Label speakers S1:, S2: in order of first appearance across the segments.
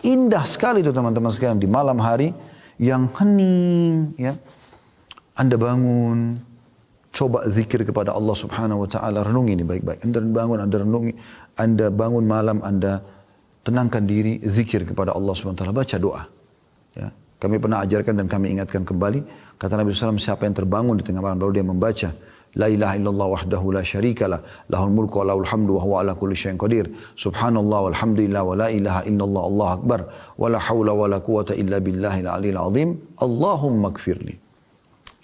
S1: indah sekali itu teman-teman sekalian di malam hari yang hening, ya. Anda bangun, coba zikir kepada Allah Subhanahu wa taala, renungi ini baik-baik. Anda bangun, Anda renungi, Anda bangun malam, Anda tenangkan diri, zikir kepada Allah Subhanahu wa taala, baca doa. Ya. Kami pernah ajarkan dan kami ingatkan kembali, kata Nabi SAW, siapa yang terbangun di tengah malam lalu dia membaca La ilaha illallah wahdahu la syarikalah, lahul mulku wa lahul hamdu wa huwa ala kulli syai'in qadir. Subhanallah walhamdulillah wa la ilaha illallah, Allahu akbar, wa la haula wa la quwata illa billahil aliyil azim. Allahumma gfirli.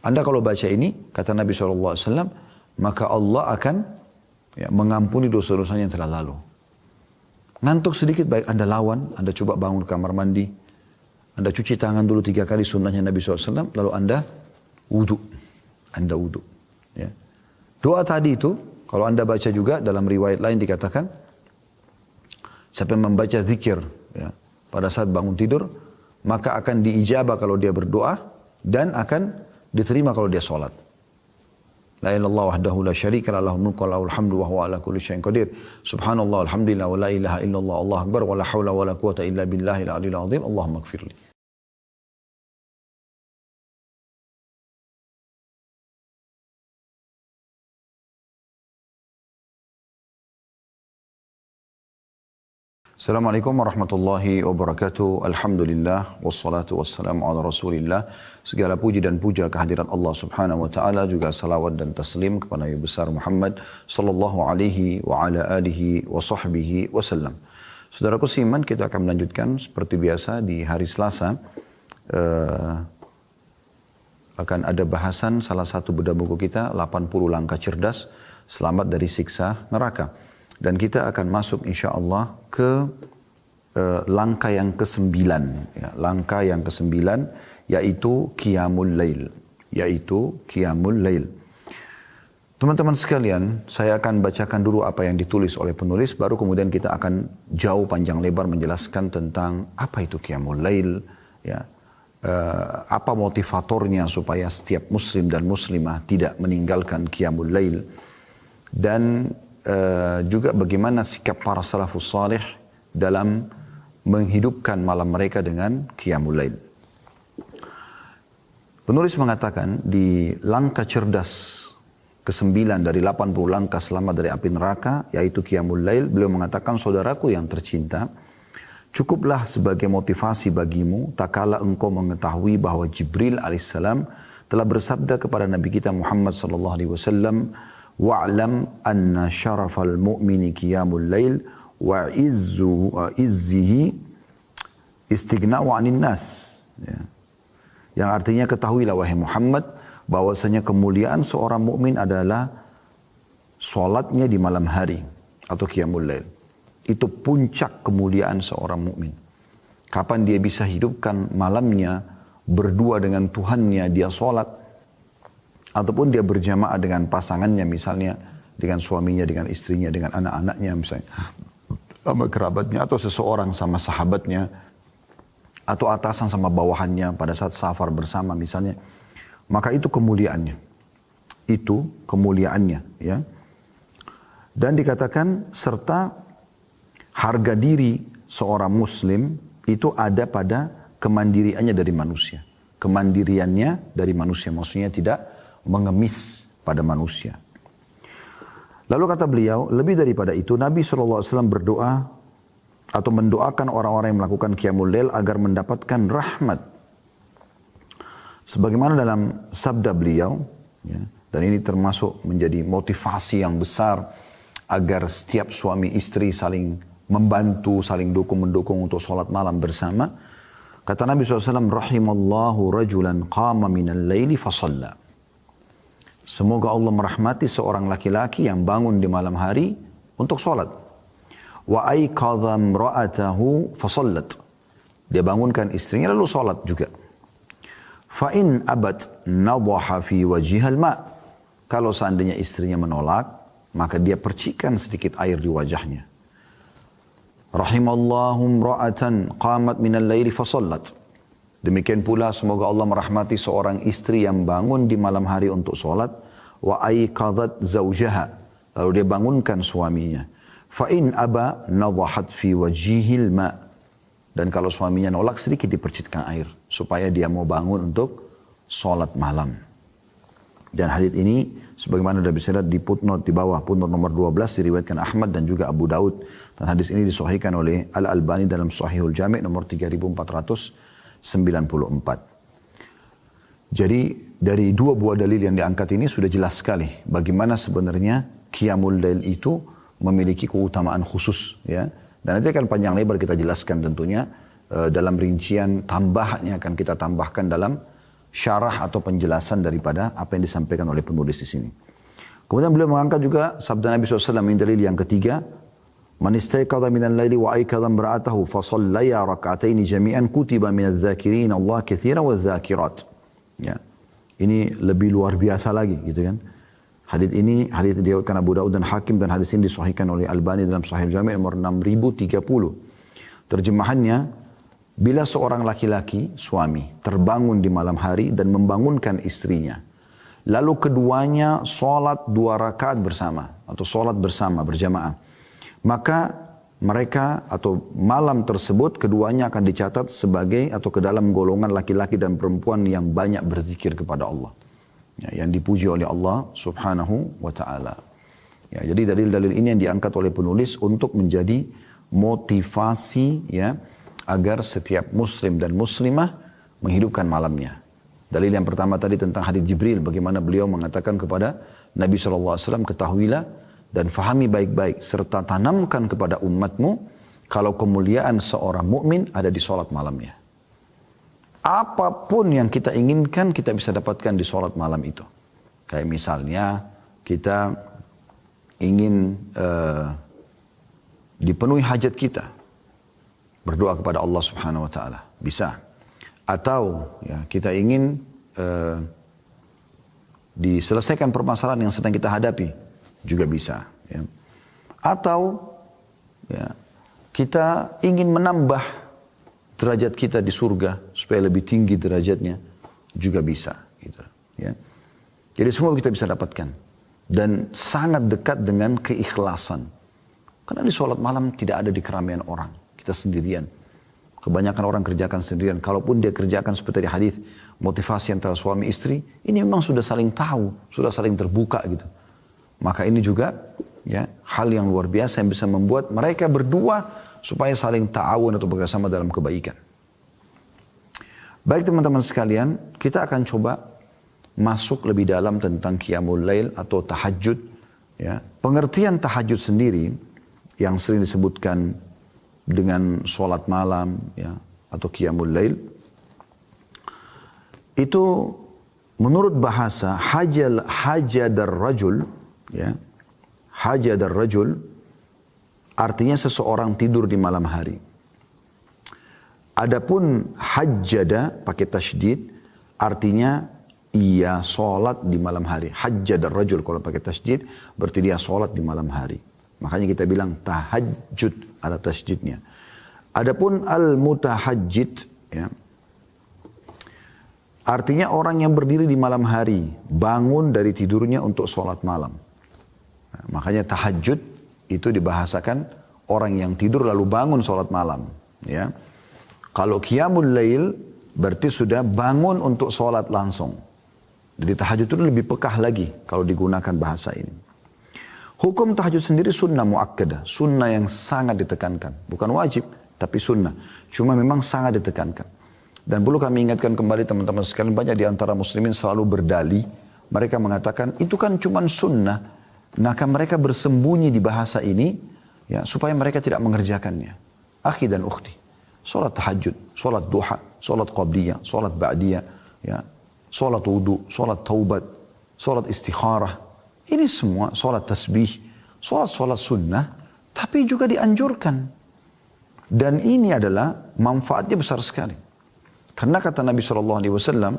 S1: Anda kalau baca ini, kata Nabi SAW, maka Allah akan mengampuni dosa-dosanya yang telah lalu. Ngantuk sedikit, baik Anda lawan, Anda coba bangun ke kamar mandi, Anda cuci tangan dulu 3 kali sunnahnya Nabi SAW, lalu Anda wudhu. Anda wudhu. Ya. Doa tadi itu, kalau Anda baca juga dalam riwayat lain dikatakan, siapa yang membaca zikir ya, pada saat bangun tidur, maka akan diijabah kalau dia berdoa, dan akan diterima kalau dia sholat. La ilallah wahdahu la syarika lah, lahul mulku wa lahul hamdu wa huwa ala kulli syai'in qadir. Subhanallah walhamdulillah wa la ilaha illallah, Allahu akbar, wa la haula wa la quwata illa billahil aliyil azim. Allahumma gfirli. Assalamualaikum warahmatullahi wabarakatuh. Alhamdulillah wassalatu wassalamu ala Rasulillah. Segala puji dan puja kehadirat Allah Subhanahu wa taala, juga salawat dan taslim kepada Nabi besar Muhammad sallallahu alaihi wa ala alihi wa sahbihi wasallam. Saudaraku seiman, kita akan melanjutkan seperti biasa di hari Selasa. Akan ada bahasan salah satu bedah buku kita, 80 langkah cerdas selamat dari siksa neraka. Dan kita akan masuk insya Allah ke langkah yang ke-9. Ya, langkah yang ke-9 yaitu Qiyamul Lail. Yaitu Qiyamul Lail. Teman-teman sekalian, saya akan bacakan dulu apa yang ditulis oleh penulis, baru kemudian kita akan jauh panjang lebar menjelaskan tentang apa itu Qiyamul Lail. Ya, apa motivatornya supaya setiap muslim dan muslimah tidak meninggalkan Qiyamul Lail. Dan juga bagaimana sikap para salafus salih dalam menghidupkan malam mereka dengan Qiyamul Lail. Penulis mengatakan di langkah cerdas ke-9 dari 80 langkah selamat dari api neraka, yaitu Qiyamul Lail, beliau mengatakan, saudaraku yang tercinta, cukuplah sebagai motivasi bagimu tak kala engkau mengetahui bahwa Jibril alaihissalam telah bersabda kepada Nabi kita Muhammad sallallahu alaihi wasallam, wa'lam anna syarafal mu'mini qiyamul lail wa izzihi istighna'u 'anil nas. Ya. Yang artinya, ketahuilah wahai Muhammad bahwasanya kemuliaan seorang mukmin adalah salatnya di malam hari atau qiyamul lail. Itu puncak kemuliaan seorang mukmin. Kapan dia bisa hidupkan malamnya berdua dengan Tuhannya, dia salat, ataupun dia berjamaah dengan pasangannya, misalnya dengan suaminya, dengan istrinya, dengan anak-anaknya misalnya, sama kerabatnya, atau seseorang sama sahabatnya, atau atasan sama bawahannya pada saat safar bersama misalnya, maka itu kemuliaannya. Itu kemuliaannya, ya. Dan dikatakan serta harga diri seorang muslim itu ada pada kemandiriannya dari manusia. Kemandiriannya dari manusia, maksudnya tidak mengemis pada manusia. Lalu kata beliau, lebih daripada itu Nabi SAW berdoa atau mendoakan orang-orang yang melakukan Qiyamul Lail agar mendapatkan rahmat. Sebagaimana dalam sabda beliau, ya, dan ini termasuk menjadi motivasi yang besar agar setiap suami istri saling membantu, saling dukung-mendukung untuk sholat malam bersama. Kata Nabi SAW, rahimallahu rajulan qama minal laili fasalla. Semoga Allah merahmati seorang laki-laki yang bangun di malam hari untuk sholat. Wa aiqadha imra'atahu fasallat. Dia bangunkan istrinya lalu sholat juga. Fa in abat nadhaha fi wajhihal ma'. Kalau seandainya istrinya menolak, maka dia percikan sedikit air di wajahnya. Rahimallahu imra'atan qamat minal laili fasallat. Demikian pula semoga Allah merahmati seorang istri yang bangun di malam hari untuk sholat. Wa aiqadhat zawjaha. Lalu dia bangunkan suaminya. Fa in aba nadhahat fi wajhihil ma'. Dan kalau suaminya nolak sedikit dipercikkan air. Supaya dia mau bangun untuk sholat malam. Dan hadits ini sebagaimana sudah bisa lihat di footnote di bawah, footnote nomor 12 diriwayatkan Ahmad dan juga Abu Daud. Dan hadis ini disahihkan oleh Al-Albani dalam Sahihul Jami' nomor 3494. Jadi dari dua buah dalil yang diangkat ini sudah jelas sekali bagaimana sebenarnya Qiyamul Lail itu memiliki keutamaan khusus, ya. Dan nanti akan panjang lebar kita jelaskan tentunya dalam rincian tambahannya akan kita tambahkan dalam syarah atau penjelasan daripada apa yang disampaikan oleh penulis di sini. Kemudian beliau mengangkat juga sabda Nabi SAW yang dalil yang ketiga, "Man istayqadha minal laili wa aykadha imra'atahu fa shallaya rak'ataini jami'an kutiba minadz dzakirin Allah katsiran wadz dzakirat." Ya. Ini lebih luar biasa lagi gitu kan. Hadis ini hadis diriwayatkan Abu Daud dan Hakim dan hadis ini disahihkan oleh Albani dalam Sahih Jami' nomor 6030. Terjemahannya, bila seorang laki-laki, suami, terbangun di malam hari dan membangunkan istrinya, lalu keduanya sholat 2 rakaat bersama, atau sholat bersama, berjamaah, maka mereka atau malam tersebut keduanya akan dicatat sebagai atau ke dalam golongan laki-laki dan perempuan yang banyak berzikir kepada Allah. Ya, yang dipuji oleh Allah subhanahu wa ta'ala. Ya, jadi dalil-dalil ini yang diangkat oleh penulis untuk menjadi motivasi, ya, agar setiap muslim dan muslimah menghidupkan malamnya. Dalil yang pertama tadi tentang hadis Jibril, bagaimana beliau mengatakan kepada Nabi SAW, ketahuilah dan fahami baik-baik, serta tanamkan kepada umatmu, kalau kemuliaan seorang mukmin ada di sholat malamnya. Apapun yang kita inginkan, kita bisa dapatkan di sholat malam itu. Kayak misalnya, kita ingin dipenuhi hajat kita, berdoa kepada Allah Subhanahu wa taala, bisa. Atau ya, kita ingin diselesaikan permasalahan yang sedang kita hadapi, juga bisa, ya. Atau ya, kita ingin menambah derajat kita di surga supaya lebih tinggi derajatnya, juga bisa, gitu, ya. Jadi semua kita bisa dapatkan dan sangat dekat dengan keikhlasan. Karena di sholat malam tidak ada di keramaian orang. Kita sendirian. Kebanyakan orang kerjakan sendirian. Kalaupun dia kerjakan seperti di hadis motivasi antara suami istri, ini memang sudah saling tahu, sudah saling terbuka gitu. Maka ini juga ya hal yang luar biasa yang bisa membuat mereka berdua supaya saling ta'awun atau bekerjasama dalam kebaikan. Baik teman-teman sekalian, kita akan coba masuk lebih dalam tentang Qiyamul Lail atau tahajud. Ya. Pengertian tahajud sendiri yang sering disebutkan dengan sholat malam, ya, atau Qiyamul Lail, itu menurut bahasa hajadar rajul, ya, hajadar rajul artinya seseorang tidur di malam hari. Adapun hajjada pakai tasydid artinya ia sholat di malam hari. Hajjadar rajul kalau pakai tasydid berarti dia sholat di malam hari. Makanya kita bilang tahajud ada tasydidnya. Adapun al-mutahajjid, ya, artinya orang yang berdiri di malam hari, bangun dari tidurnya untuk sholat malam. Nah, makanya tahajud itu dibahasakan orang yang tidur lalu bangun sholat malam. Ya. Kalau Qiyamul Lail berarti sudah bangun untuk sholat langsung. Jadi tahajud itu lebih pekah lagi kalau digunakan bahasa ini. Hukum tahajud sendiri sunnah muakkadah, sunnah yang sangat ditekankan. Bukan wajib, tapi sunnah. Cuma memang sangat ditekankan. Dan perlu kami ingatkan kembali teman-teman sekalian, banyak di antara muslimin selalu berdalih. Mereka mengatakan, itu kan cuma sunnah. Maka mereka bersembunyi di bahasa ini, ya, supaya mereka tidak mengerjakannya. Akhi dan ukhti, sholat tahajud, sholat duha, sholat qabliyah, sholat ba'diyah, ya, sholat wudu, sholat taubat, sholat istikharah. Ini semua sholat tasbih, sholat sunnah, tapi juga dianjurkan. Dan ini adalah manfaatnya besar sekali. Karena kata Nabi SAW,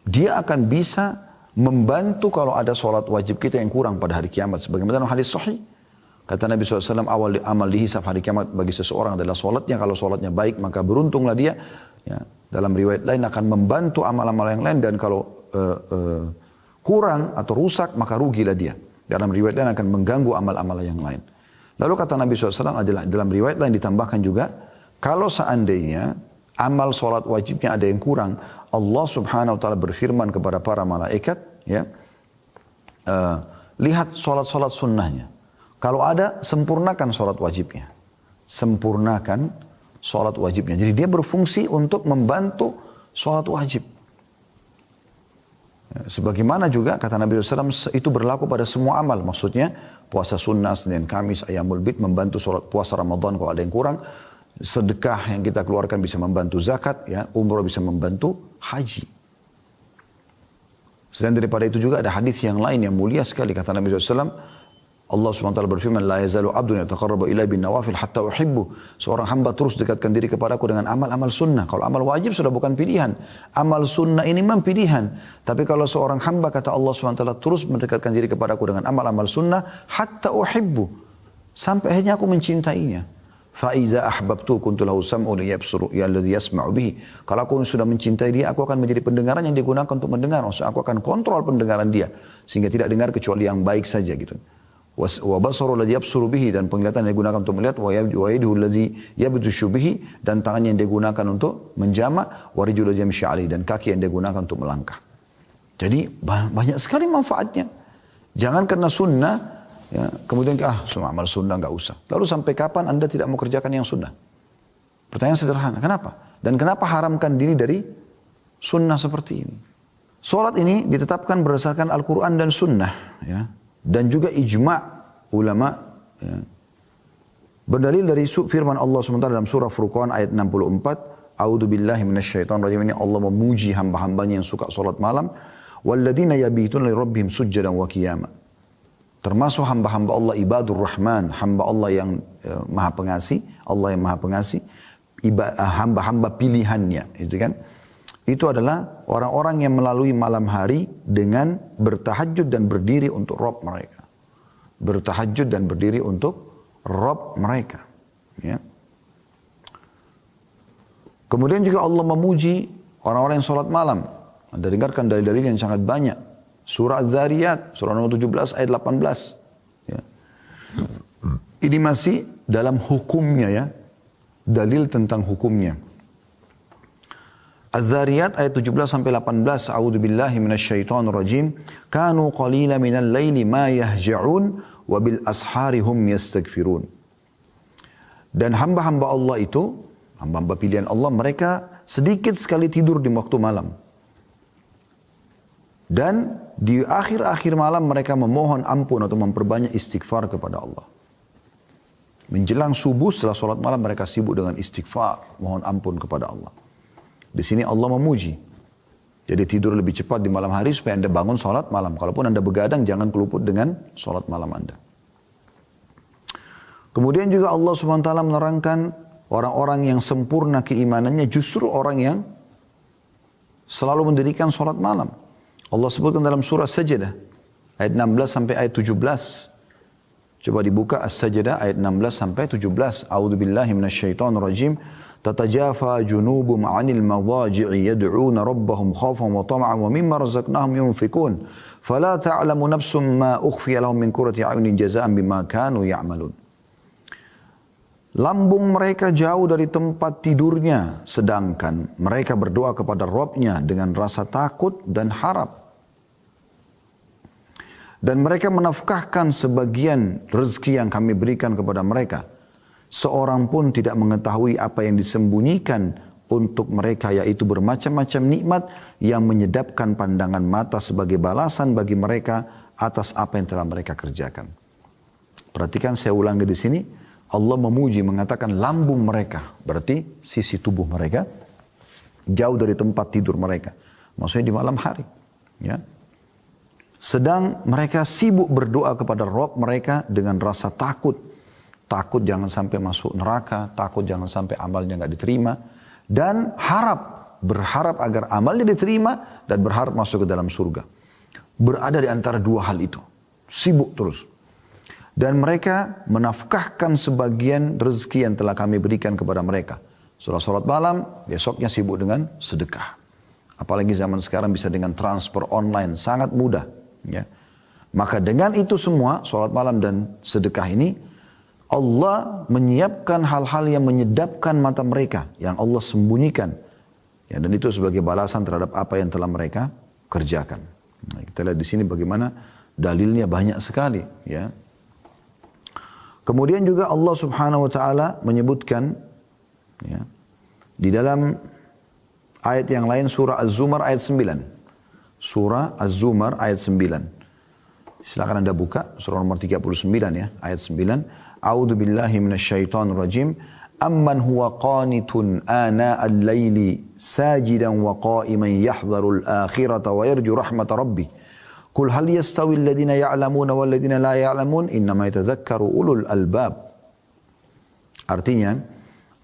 S1: dia akan bisa membantu kalau ada sholat wajib kita yang kurang pada hari kiamat. Sebagaimana dalam hadis sahih, kata Nabi SAW, awal amal dihisab hari kiamat bagi seseorang adalah sholatnya. Kalau sholatnya baik, maka beruntunglah dia. Ya, dalam riwayat lain akan membantu amal-amal yang lain, dan kalau kurang atau rusak, maka rugilah dia. Dalam riwayat lain akan mengganggu amal-amal yang lain. Lalu kata Nabi SAW adalah dalam riwayat lain ditambahkan juga, Kalau seandainya amal sholat wajibnya ada yang kurang, Allah subhanahu wa ta'ala berfirman kepada para malaikat, ya, lihat sholat-sholat sunnahnya. Kalau ada, sempurnakan sholat wajibnya. Sempurnakan sholat wajibnya. Jadi dia berfungsi untuk membantu sholat wajib. Sebagaimana juga kata Nabi SAW, itu berlaku pada semua amal. Maksudnya puasa sunnah, Senin, Kamis, Ayyamul Bid, membantu sholat puasa Ramadan kalau ada yang kurang. Sedekah yang kita keluarkan bisa membantu zakat, ya, umrah bisa membantu haji. Selain daripada itu juga ada hadis yang lain yang mulia sekali. Kata Nabi SAW, Allah SWT berfirman, La yazalu abdun yataqarrabu ilai bin nawafil hatta uhibbu. Seorang hamba terus dekatkan diri kepadaku dengan amal-amal sunnah. Kalau amal wajib sudah bukan pilihan. Amal sunnah ini memang pilihan. Tapi kalau seorang hamba, kata Allah SWT, terus mendekatkan diri kepadaku dengan amal-amal sunnah, hatta uhibbu. Sampai akhirnya aku mencintainya. Faiza ahbabtu kuntu lahu sam'u liyabsuru alladhi yasma'u bihi. Kalau aku sudah mencintai dia, aku akan menjadi pendengaran yang digunakan untuk mendengar. Maksudnya aku akan kontrol pendengaran dia sehingga tidak dengar kecuali yang baik saja gitu. Wa basaru alladhi yabsuru bihi, dan penglihatan yang digunakan untuk melihat, wa yaduhu alladhi yabdushu bihi, dan tangannya yang digunakan untuk menjama, wa rijluhu alladhi yamshi alaihi, dan kaki yang digunakan untuk melangkah. Jadi banyak sekali manfaatnya. Jangan karena sunnah, ya, kemudian semua amal sunnah nggak usah. Lalu sampai kapan Anda tidak mau kerjakan yang sunnah? Pertanyaan sederhana, kenapa? Dan kenapa haramkan diri dari sunnah seperti ini? Salat ini ditetapkan berdasarkan Al-Quran dan sunnah, ya, dan juga ijma' ulama, ya. Berdalil dari firman Allah SWT dalam surah Furqan ayat 64, A'udzu billahi minasyaitonir rajim. Ini Allah memuji hamba-hambanya yang suka salat malam, walladzina yabituna li rabbihim sujjadan wa qiyama. Termasuk hamba-hamba Allah ibadur rahman, hamba Allah yang maha pengasih, Allah yang maha pengasih, hamba-hamba pilihannya, itu kan. Itu adalah orang-orang yang melalui malam hari dengan bertahajud dan berdiri untuk Rabb mereka. Bertahajud dan berdiri untuk Rabb mereka, ya. Kemudian juga Allah memuji orang-orang yang sholat malam. Anda dengarkan dalil-dalil yang sangat banyak. Surah Az-Zariyat, surah nomor 17 ayat 18. Ya. Ini masih dalam hukumnya, ya. Dalil tentang hukumnya. Az-Zariyat ayat 17 sampai 18. A'udzu billahi minasyaitonir rajim. Kanu qalilan minal laili ma yahja'un wa bil ashari hum yastaghfirun. Dan hamba-hamba Allah itu, hamba-hamba pilihan Allah, mereka sedikit sekali tidur di waktu malam. Dan di akhir-akhir malam mereka memohon ampun atau memperbanyak istighfar kepada Allah. Menjelang subuh setelah sholat malam mereka sibuk dengan istighfar, mohon ampun kepada Allah. Di sini Allah memuji. Jadi tidur lebih cepat di malam hari supaya Anda bangun sholat malam. Kalaupun Anda begadang jangan keluput dengan sholat malam Anda. Kemudian juga Allah SWT menerangkan orang-orang yang sempurna keimanannya justru orang yang selalu mendirikan sholat malam. Allah sebutkan dalam surah Sajdah ayat 16 sampai ayat 17. Coba dibuka As-Sajdah ayat 16 sampai 17. A'udzu billahi minasyaitonir rajim. Tatajafa junubum 'anil madaji'i yad'una rabbahum khaufan wa tama'an wa mimma razaqnahum yunfikun. Fala ta'lamu nafsum ma ukhfiya lahum min qurrati a'yunin jazaa'an bima kanu ya'malun. Lambung mereka jauh dari tempat tidurnya, sedangkan mereka berdoa kepada Rabb-nya dengan rasa takut dan harap. Dan mereka menafkahkan sebagian rezeki yang kami berikan kepada mereka. Seorang pun tidak mengetahui apa yang disembunyikan untuk mereka, yaitu bermacam-macam nikmat yang menyedapkan pandangan mata sebagai balasan bagi mereka atas apa yang telah mereka kerjakan. Perhatikan, saya ulangi di sini. Allah memuji, mengatakan lambung mereka, berarti sisi tubuh mereka jauh dari tempat tidur mereka, maksudnya di malam hari, ya. Sedang mereka sibuk berdoa kepada Rabb mereka dengan rasa takut, takut jangan sampai masuk neraka, takut jangan sampai amalnya nggak diterima, dan berharap agar amalnya diterima dan berharap masuk ke dalam surga. Berada di antara dua hal itu, sibuk terus. Dan mereka menafkahkan sebagian rezeki yang telah kami berikan kepada mereka. Setelah sholat malam, besoknya sibuk dengan sedekah. Apalagi zaman sekarang bisa dengan transfer online, sangat mudah. Ya. Maka dengan itu semua, sholat malam dan sedekah ini, Allah menyiapkan hal-hal yang menyedapkan mata mereka, yang Allah sembunyikan. Ya, dan itu sebagai balasan terhadap apa yang telah mereka kerjakan. Nah, kita lihat di sini bagaimana dalilnya banyak sekali. Ya. Kemudian juga Allah Subhanahu Wa Taala menyebutkan ya, di dalam ayat yang lain surah Az-Zumar ayat 9. Surah Az-Zumar ayat 9. Silakan Anda buka surah nomor 39 ya, ayat 9. A'udzu billahi minasyaitonir rajim. Amman huwa qanitun ana al-laili sajidan wa qa'iman yahdharul akhirata wa yarju rahmat rabbih. Qul hal yastawi alladhina ya'lamuna wal ladhina la ya'lamun innama yatadhakkaru ulul albab. Artinya,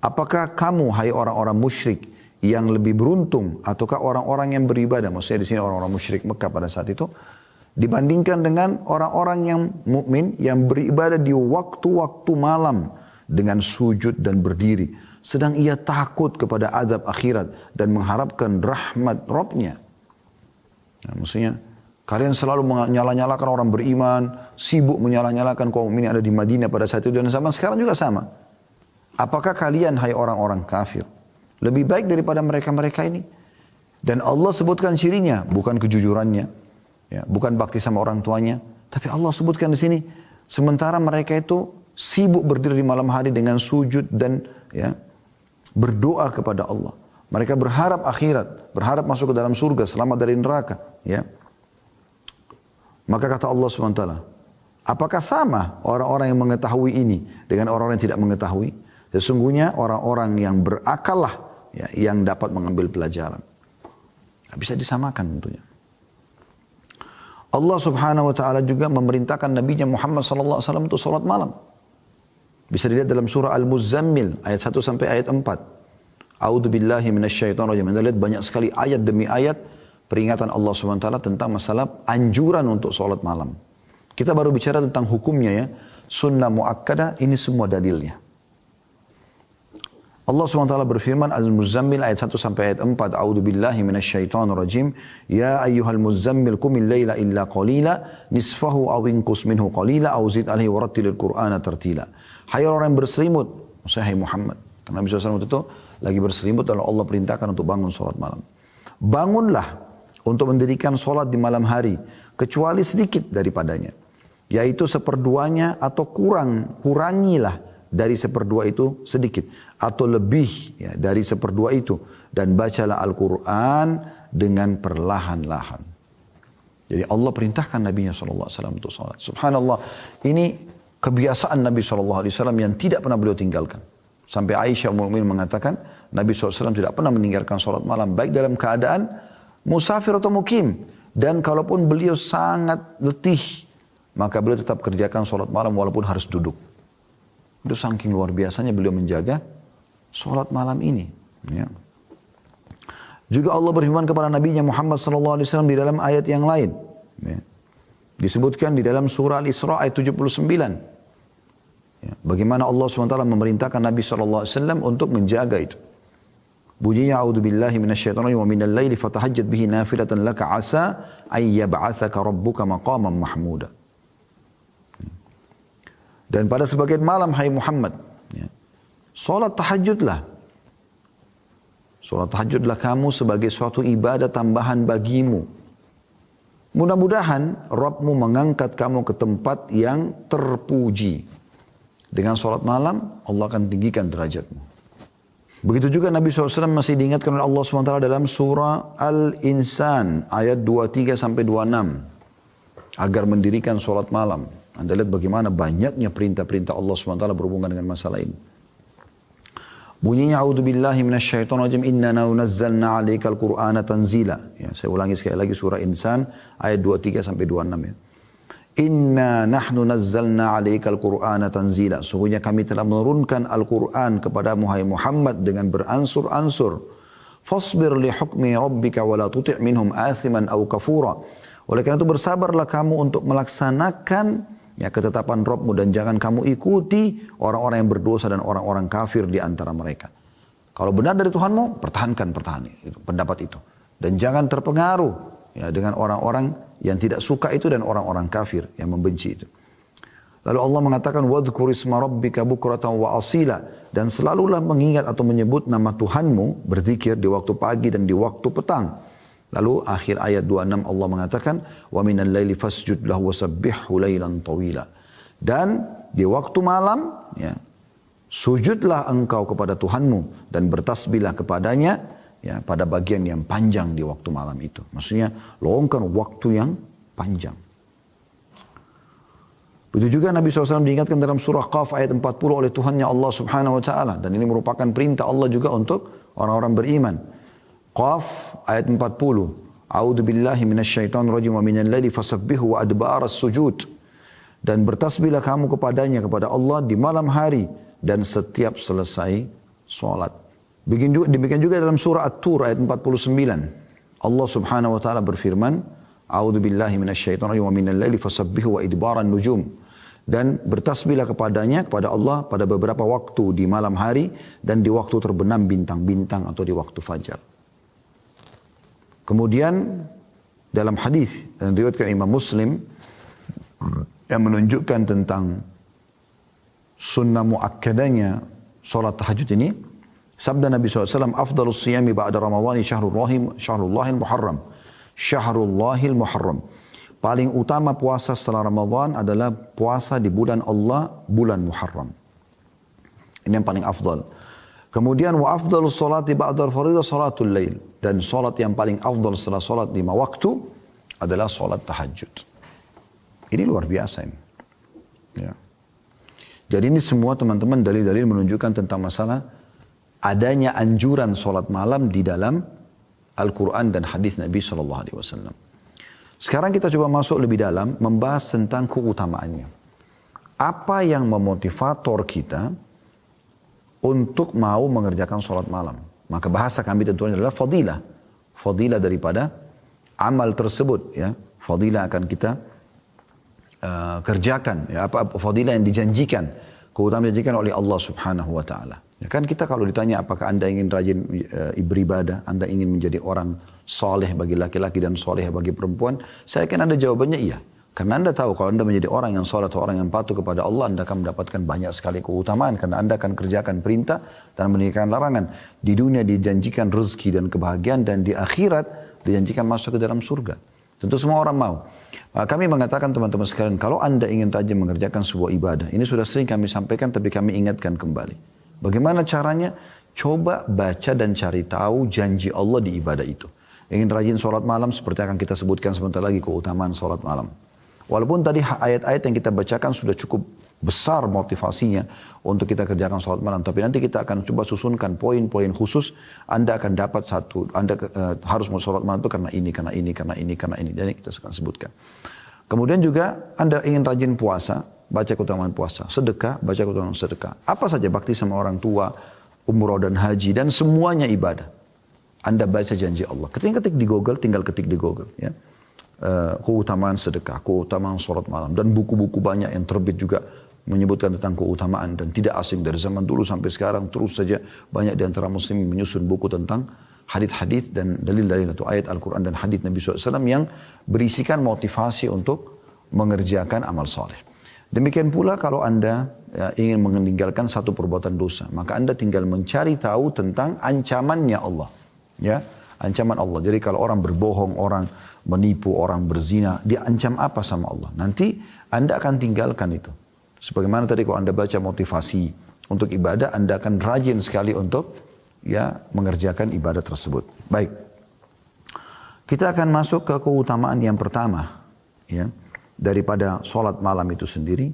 S1: apakah kamu hai orang-orang musyrik yang lebih beruntung ataukah orang-orang yang beribadah? Maksudnya di sini orang-orang musyrik Mekah pada saat itu dibandingkan dengan orang-orang yang mukmin yang beribadah di waktu-waktu malam dengan sujud dan berdiri, sedang ia takut kepada azab akhirat dan mengharapkan rahmat Rabb-Nya. Nah, maksudnya kalian selalu menyala-nyalakan orang beriman, sibuk menyala-nyalakan kaum mukmin yang ada di Madinah pada saat itu, dan zaman sekarang juga sama. Apakah kalian hai orang-orang kafir lebih baik daripada mereka-mereka ini? Dan Allah sebutkan cirinya, bukan kejujurannya, ya, bukan bakti sama orang tuanya, tapi Allah sebutkan di sini. Sementara mereka itu sibuk berdiri di malam hari dengan sujud dan ya, berdoa kepada Allah. Mereka berharap akhirat, berharap masuk ke dalam surga, selamat dari neraka. Ya. Maka kata Allah SWT, apakah sama orang-orang yang mengetahui ini dengan orang-orang yang tidak mengetahui? Sesungguhnya orang-orang yang berakal lah ya, yang dapat mengambil pelajaran. Tidak bisa disamakan tentunya. Allah Subhanahu Wa Taala juga memerintahkan Nabi Muhammad SAW untuk salat malam. Bisa dilihat dalam surah Al-Muzammil ayat 1 sampai ayat 4. A'udzu billahi minasyaitonir rajim. Anda lihat banyak sekali ayat demi ayat peringatan Allah SWT tentang masalah anjuran untuk salat malam. Kita baru bicara tentang hukumnya ya. Sunnah muakkadah, ini semua dalilnya. Allah SWT berfirman Al-Muzammil ayat 1 sampai ayat 4. A'udzu billahi minasyaitonir rajim. Ya ayyuhal muzammil qumil laila illa qalila nisfahu aw inqus minhu qalila aw zid alaihi warattilil qur'ana tartila. Hai orang yang berselimut, maksudnya hai Muhammad. Karena Nabi SAW itu lagi berselimut lalu Allah perintahkan untuk bangun salat malam. Bangunlah untuk mendirikan salat di malam hari kecuali sedikit daripadanya, yaitu seperduanya atau kurangilah dari seperdua itu sedikit atau lebih ya, dari seperdua itu, dan bacalah Al-Quran dengan perlahan-lahan. Jadi Allah perintahkan Nabi SAW untuk salat. Subhanallah, ini kebiasaan Nabi SAW yang tidak pernah beliau tinggalkan. Sampai Aisyah Mu'min mengatakan Nabi SAW tidak pernah meninggalkan salat malam baik dalam keadaan musafir atau mukim, dan kalaupun beliau sangat letih maka beliau tetap kerjakan salat malam walaupun harus duduk. Itu saking luar biasanya beliau menjaga salat malam ini. Ya. Juga Allah berfirman kepada Nabi Muhammad SAW di dalam ayat yang lain. Ya. Disebutkan di dalam surah Al-Isra ayat 79. Ya. Bagaimana Allah SWT memerintahkan Nabi SAW untuk menjaga itu. Bunyinya a'udzubillahi minasyaitonir rajim wa minal laili fatahajjat bihi nafilatan laka asa ay yab'atsaka rabbuka maqaman mahmuda. Dan pada sebagian malam hai Muhammad, ya, salat tahajudlah. Salat tahajudlah kamu sebagai suatu ibadah tambahan bagimu. Mudah-mudahan Rabbmu mengangkat kamu ke tempat yang terpuji. Dengan salat malam Allah akan tinggikan derajatmu. Begitu juga Nabi SAW masih diingatkan oleh Allah SWT dalam surah Al-Insan ayat 23 sampai 26 agar mendirikan salat malam. Anda lihat bagaimana banyaknya perintah-perintah Allah SWT berhubungan dengan masalah ini. Bunyinya a'udzubillahi minasyaitonir rajim inna nazzalna 'alaikal qur'ana tanzila. Ya, saya ulangi sekali lagi surah Insan ayat 23 sampai 26 ya. Inna nahnu nazzalna 'alaikal qur'ana tanzila. Sungguhnya kami telah menurunkan Al-Qur'an kepada Muhammad dengan beransur-ansur. Fasbir li hukmi rabbika wa la tuti' minhum athiman aw kafura. Oleh karena itu bersabarlah kamu untuk melaksanakan ya ketetapan Rabbmu, dan jangan kamu ikuti orang-orang yang berdosa dan orang-orang kafir di antara mereka. Kalau benar dari Tuhanmu, pertahankan pendapat itu. Dan jangan terpengaruh ya dengan orang-orang yang tidak suka itu dan orang-orang kafir yang membenci itu. Lalu Allah mengatakan, وَذْكُرِ اسْمَ رَبِّكَ بُكْرَةً وَأَصِيلًا. Dan selalulah mengingat atau menyebut nama Tuhanmu, berzikir di waktu pagi dan di waktu petang. Lalu akhir ayat 26 Allah mengatakan, وَمِنَ اللَّيْلِ فَاسْجُدْ لَهُ وَسَبِّحْهُ لَيْلًا طَوِيلًا. Dan di waktu malam, ya, sujudlah engkau kepada Tuhanmu dan bertasbihlah kepadanya, ya, pada bagian yang panjang di waktu malam itu. Maksudnya, luangkan waktu yang panjang. Begitu juga Nabi SAW diingatkan dalam surah Qaf ayat 40 oleh Tuhannya Allah Subhanahu Wa Taala, dan ini merupakan perintah Allah juga untuk orang-orang beriman. Qaf ayat 40. A'udzu billahi minasyaitonir rajim wa minal laili fasabbihu wa adbaras sujud. Dan bertasbihlah kamu kepadanya, kepada Allah di malam hari dan setiap selesai salat. Demikian juga dalam surah At-Tur ayat 49. Allah Subhanahu wa taala berfirman, A'udzu billahi minasyaitonir rajim wa minal laili fasabbihu wa idbaran nujum. Dan bertasbihlah kepadanya, kepada Allah pada beberapa waktu di malam hari dan di waktu terbenam bintang-bintang atau di waktu fajar. Kemudian dalam hadis dan riwayat Imam Muslim yang menunjukkan tentang sunnah muakkadanya salat tahajud ini, sabda Nabi SAW, afdalus siyami ba'da ramadhani syahrullahil muharram. Syahrullahil muharram. Paling utama puasa setelah Ramadan adalah puasa di bulan Allah, bulan Muharram. Ini yang paling afdal. Kemudian wa afdalus salati ba'dal faridah salatul lail. Dan salat yang paling afdal setelah salat 5 waktu adalah salat tahajud. Ini luar biasa ini. Ya. Jadi ini semua teman-teman dalil-dalil menunjukkan tentang masalah adanya anjuran salat malam di dalam Al-Quran dan hadis Nabi SAW. Sekarang kita coba masuk lebih dalam, membahas tentang keutamaannya. Apa yang memotivator kita untuk mau mengerjakan sholat malam? Maka bahasa kami tentunya adalah fadilah. Fadilah daripada amal tersebut. Ya. Fadilah akan kita kerjakan. Ya. Apa fadilah yang dijanjikan. Keutamaan dijanjikan oleh Allah Subhanahu wa ta'ala. Ya kan kita kalau ditanya apakah anda ingin rajin beribadah, anda ingin menjadi orang soleh bagi laki-laki dan soleh bagi perempuan, saya yakin anda jawabannya iya. Karena anda tahu kalau anda menjadi orang yang soleh atau orang yang patuh kepada Allah, anda akan mendapatkan banyak sekali keutamaan. Karena anda akan kerjakan perintah dan meninggalkan larangan. Di dunia dijanjikan rezeki dan kebahagiaan, dan di akhirat dijanjikan masuk ke dalam surga. Tentu semua orang mau. Kami mengatakan teman-teman sekalian, kalau anda ingin rajin mengerjakan sebuah ibadah, ini sudah sering kami sampaikan tapi kami ingatkan kembali. Bagaimana caranya? Coba baca dan cari tahu janji Allah di ibadah itu. Ingin rajin sholat malam, seperti akan kita sebutkan sebentar lagi keutamaan sholat malam. Walaupun tadi ayat-ayat yang kita bacakan sudah cukup besar motivasinya untuk kita kerjakan sholat malam. Tapi nanti kita akan coba susunkan poin-poin khusus. Anda akan dapat satu, Anda harus mau sholat malam itu karena ini, karena ini, karena ini, karena ini. Jadi kita akan sebutkan. Kemudian juga Anda ingin rajin puasa, baca keutamaan puasa. Sedekah, baca keutamaan sedekah. Apa saja bakti sama orang tua, umroh dan haji, dan semuanya ibadah. Anda baca janji Allah. Ketik di Google, tinggal ketik di Google. Ya. Keutamaan sedekah, keutamaan sholat malam. Dan buku-buku banyak yang terbit juga menyebutkan tentang keutamaan. Dan tidak asing dari zaman dulu sampai sekarang. Terus saja banyak di antara muslim menyusun buku tentang hadith-hadith dan dalil-dalil atau ayat Al-Quran dan hadith Nabi SAW yang berisikan motivasi untuk mengerjakan amal soleh. Demikian pula kalau anda ingin meninggalkan satu perbuatan dosa, maka anda tinggal mencari tahu tentang ancamannya Allah. Ya, ancaman Allah. Jadi kalau orang berbohong, orang menipu, orang berzina, diancam apa sama Allah? Nanti anda akan tinggalkan itu. Sebagaimana tadi kalau anda baca motivasi untuk ibadah, anda akan rajin sekali untuk ya mengerjakan ibadah tersebut. Baik. Kita akan masuk ke keutamaan yang pertama. Ya. Daripada sholat malam itu sendiri,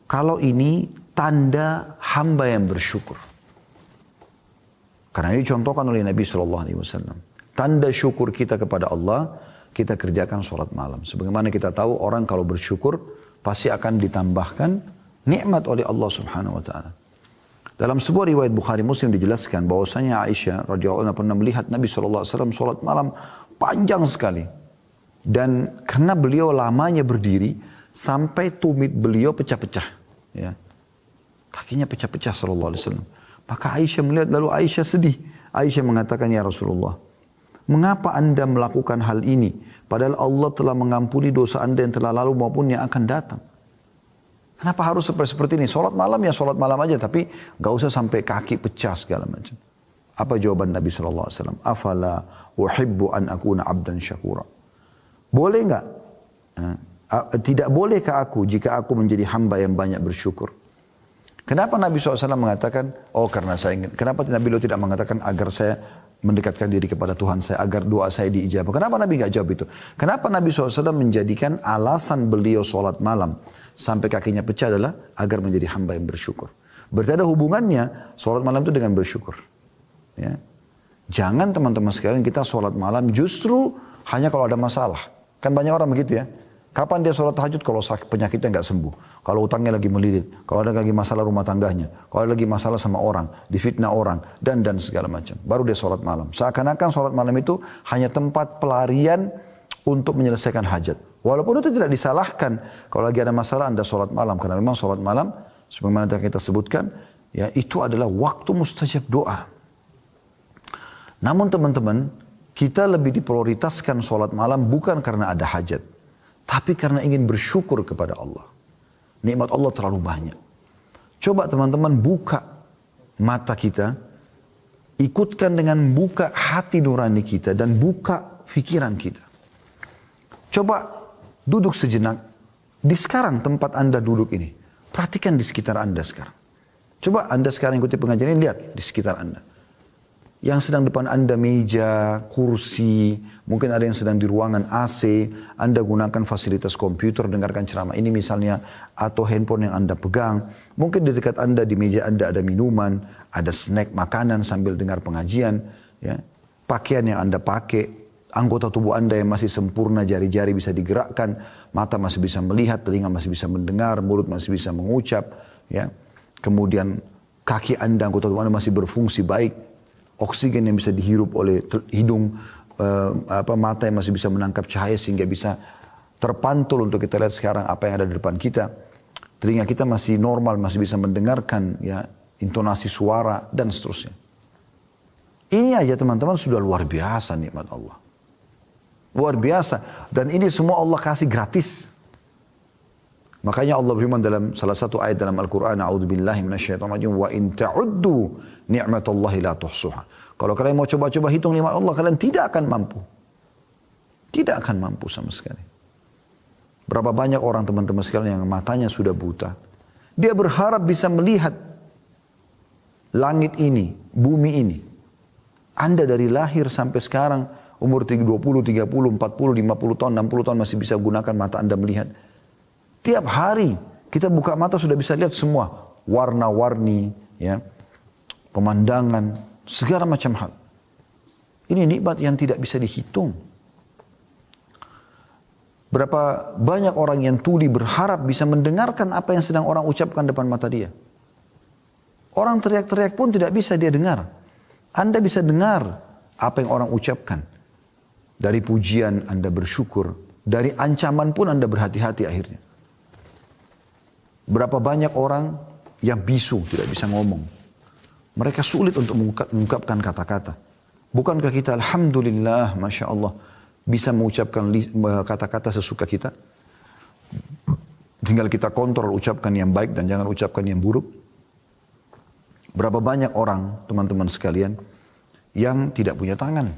S1: kalau ini tanda hamba yang bersyukur. Karena ini contohkan oleh Nabi SAW. Tanda syukur kita kepada Allah, kita kerjakan sholat malam. Sebagaimana kita tahu orang kalau bersyukur, pasti akan ditambahkan nikmat oleh Allah Subhanahu Wa Taala. Dalam sebuah riwayat Bukhari Muslim dijelaskan bahwasanya Aisyah radhiyallahu anha pernah melihat Nabi SAW sholat malam panjang sekali. Dan karena beliau lamanya berdiri, sampai tumit beliau pecah-pecah. Ya. Kakinya pecah-pecah sallallahu alaihi wasallam. Maka Aisyah melihat, lalu Aisyah sedih. Aisyah mengatakan, ya Rasulullah, mengapa anda melakukan hal ini? Padahal Allah telah mengampuni dosa anda yang telah lalu maupun yang akan datang. Kenapa harus seperti ini? Sholat malam ya sholat malam aja, tapi gak usah sampai kaki pecah segala macam. Apa jawaban Nabi SAW? Afala uhibbu an akuna abdan syakura. Boleh nggak? Tidak bolehkah aku jika aku menjadi hamba yang banyak bersyukur? Kenapa Nabi SAW mengatakan, oh karena saya ingin. Kenapa Nabi SAW tidak mengatakan agar saya mendekatkan diri kepada Tuhan saya, agar doa saya diijabah? Kenapa Nabi nggak jawab itu? Kenapa Nabi SAW menjadikan alasan beliau sholat malam sampai kakinya pecah adalah agar menjadi hamba yang bersyukur? Berarti ada hubungannya sholat malam itu dengan bersyukur. Ya. Jangan teman-teman sekalian kita sholat malam justru hanya kalau ada masalah. Kan banyak orang begitu ya. Kapan dia sholat tahajud? Kalau penyakitnya nggak sembuh. Kalau utangnya lagi melilit. Kalau ada lagi masalah rumah tangganya. Kalau ada lagi masalah sama orang. Difitnah orang. Dan segala macam. Baru dia sholat malam. Seakan-akan sholat malam itu hanya tempat pelarian untuk menyelesaikan hajat. Walaupun itu tidak disalahkan. Kalau lagi ada masalah Anda sholat malam. Karena memang sholat malam, sebagaimana kita sebutkan, ya itu adalah waktu mustajab doa. Namun teman-teman, kita lebih diprioritaskan sholat malam bukan karena ada hajat. Tapi karena ingin bersyukur kepada Allah. Nikmat Allah terlalu banyak. Coba teman-teman buka mata kita. Ikutkan dengan buka hati nurani kita. Dan buka pikiran kita. Coba duduk sejenak. Di sekarang tempat Anda duduk ini. Perhatikan di sekitar Anda sekarang. Coba Anda sekarang ikuti pengajian ini. Lihat di sekitar Anda. Yang sedang depan Anda meja, kursi, mungkin ada yang sedang di ruangan AC, Anda gunakan fasilitas komputer, dengarkan ceramah ini misalnya, atau handphone yang Anda pegang. Mungkin di dekat Anda, di meja Anda ada minuman, ada snack, makanan sambil dengar pengajian. Ya. Pakaian yang Anda pakai, anggota tubuh Anda yang masih sempurna, jari-jari bisa digerakkan, mata masih bisa melihat, telinga masih bisa mendengar, mulut masih bisa mengucap. Ya. Kemudian kaki Anda, anggota tubuh Anda masih berfungsi baik. Oksigen yang bisa dihirup oleh hidung, mata yang masih bisa menangkap cahaya sehingga bisa terpantul untuk kita lihat sekarang apa yang ada di depan kita. Telinga kita masih normal, masih bisa mendengarkan ya intonasi suara dan seterusnya. Ini aja teman-teman sudah luar biasa nikmat Allah. Luar biasa. Dan ini semua Allah kasih gratis. Makanya Allah berfirman dalam salah satu ayat dalam Al-Quran, A'udzubillahi minasyaitonirrajim, wa in ta'uddu ni'matallahi la tuhsuha. Kalau kalian mau coba-coba hitung nikmat Allah, kalian tidak akan mampu. Tidak akan mampu sama sekali. Berapa banyak orang teman-teman sekalian yang matanya sudah buta. Dia berharap bisa melihat langit ini, bumi ini. Anda dari lahir sampai sekarang, umur 20, 30, 40, 50 tahun, 60 tahun masih bisa gunakan mata Anda melihat. Tiap hari kita buka mata sudah bisa lihat semua warna-warni, ya, pemandangan, segala macam hal. Ini nikmat yang tidak bisa dihitung. Berapa banyak orang yang tuli berharap bisa mendengarkan apa yang sedang orang ucapkan depan mata dia. Orang teriak-teriak pun tidak bisa dia dengar. Anda bisa dengar apa yang orang ucapkan. Dari pujian Anda bersyukur, dari ancaman pun Anda berhati-hati akhirnya. Berapa banyak orang yang bisu, tidak bisa ngomong. Mereka sulit untuk mengungkapkan kata-kata. Bukankah kita alhamdulillah, Masya Allah, bisa mengucapkan kata-kata sesuka kita? Tinggal kita kontrol ucapkan yang baik dan jangan ucapkan yang buruk. Berapa banyak orang, teman-teman sekalian, yang tidak punya tangan.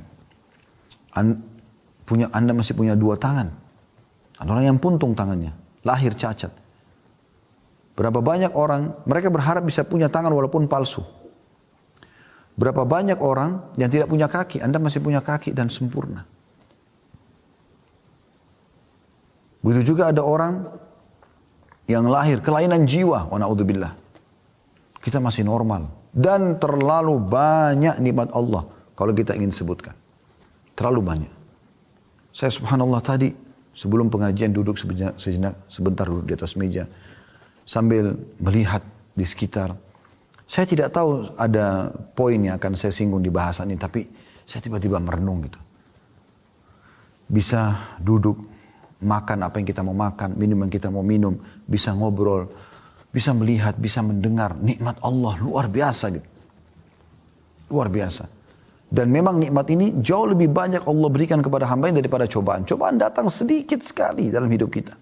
S1: Anda masih punya 2 tangan. Ada orang yang puntung tangannya, lahir cacat. Berapa banyak orang, mereka berharap bisa punya tangan walaupun palsu. Berapa banyak orang yang tidak punya kaki, Anda masih punya kaki dan sempurna. Begitu juga ada orang yang lahir kelainan jiwa, wa na'udzubillah. Kita masih normal. Dan terlalu banyak nikmat Allah kalau kita ingin sebutkan. Terlalu banyak. Saya subhanallah tadi sebelum pengajian duduk sebentar duduk di atas meja. Sambil melihat di sekitar. Saya tidak tahu ada poin yang akan saya singgung di bahasan ini. Tapi saya tiba-tiba merenung gitu. Bisa duduk, makan apa yang kita mau makan, minum yang kita mau minum. Bisa ngobrol, bisa melihat, bisa mendengar. Nikmat Allah luar biasa gitu. Luar biasa. Dan memang nikmat ini jauh lebih banyak Allah berikan kepada hamba daripada cobaan. Cobaan datang sedikit sekali dalam hidup kita.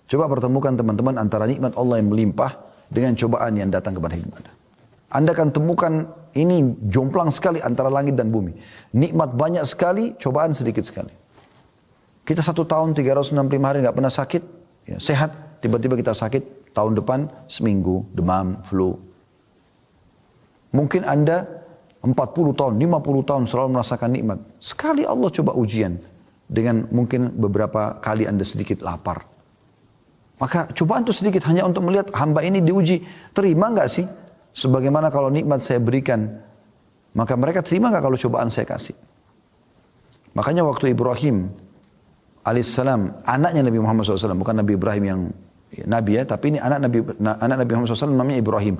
S1: Coba pertemukan teman-teman antara nikmat Allah yang melimpah dengan cobaan yang datang kepada hidup Anda. Anda akan temukan ini jomplang sekali antara langit dan bumi. Nikmat banyak sekali, cobaan sedikit sekali. Kita 1 tahun 365 hari nggak pernah sakit, ya, sehat. Tiba-tiba kita sakit, tahun depan seminggu, demam, flu. Mungkin Anda 40 tahun, 50 tahun selalu merasakan nikmat. Sekali Allah coba ujian dengan mungkin beberapa kali Anda sedikit lapar. Maka cobaan itu sedikit hanya untuk melihat hamba ini diuji. Terima nggak sih? Sebagaimana kalau nikmat saya berikan, maka mereka terima nggak kalau cobaan saya kasih? Makanya waktu Ibrahim alaihissalam, anaknya Nabi Muhammad SAW, bukan Nabi Ibrahim yang Nabi ya, tapi ini anak Nabi Muhammad SAW namanya Ibrahim.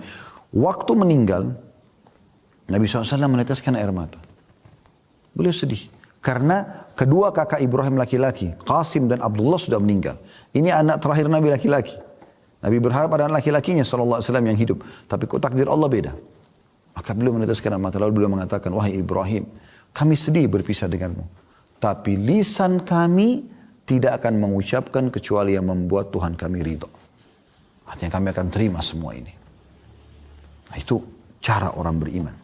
S1: Waktu meninggal, Nabi SAW meneteskan air mata. Beliau sedih. Karena kedua kakak Ibrahim laki-laki, Qasim dan Abdullah sudah meninggal. Ini anak terakhir Nabi laki-laki. Nabi berharap ada anak laki-lakinya SAW yang hidup. Tapi kok takdir Allah beda. Maka beliau meneteskan air mata. Lalu beliau mengatakan, wahai Ibrahim, kami sedih berpisah denganmu. Tapi lisan kami tidak akan mengucapkan kecuali yang membuat Tuhan kami ridho. Artinya kami akan terima semua ini. Nah, itu cara orang beriman.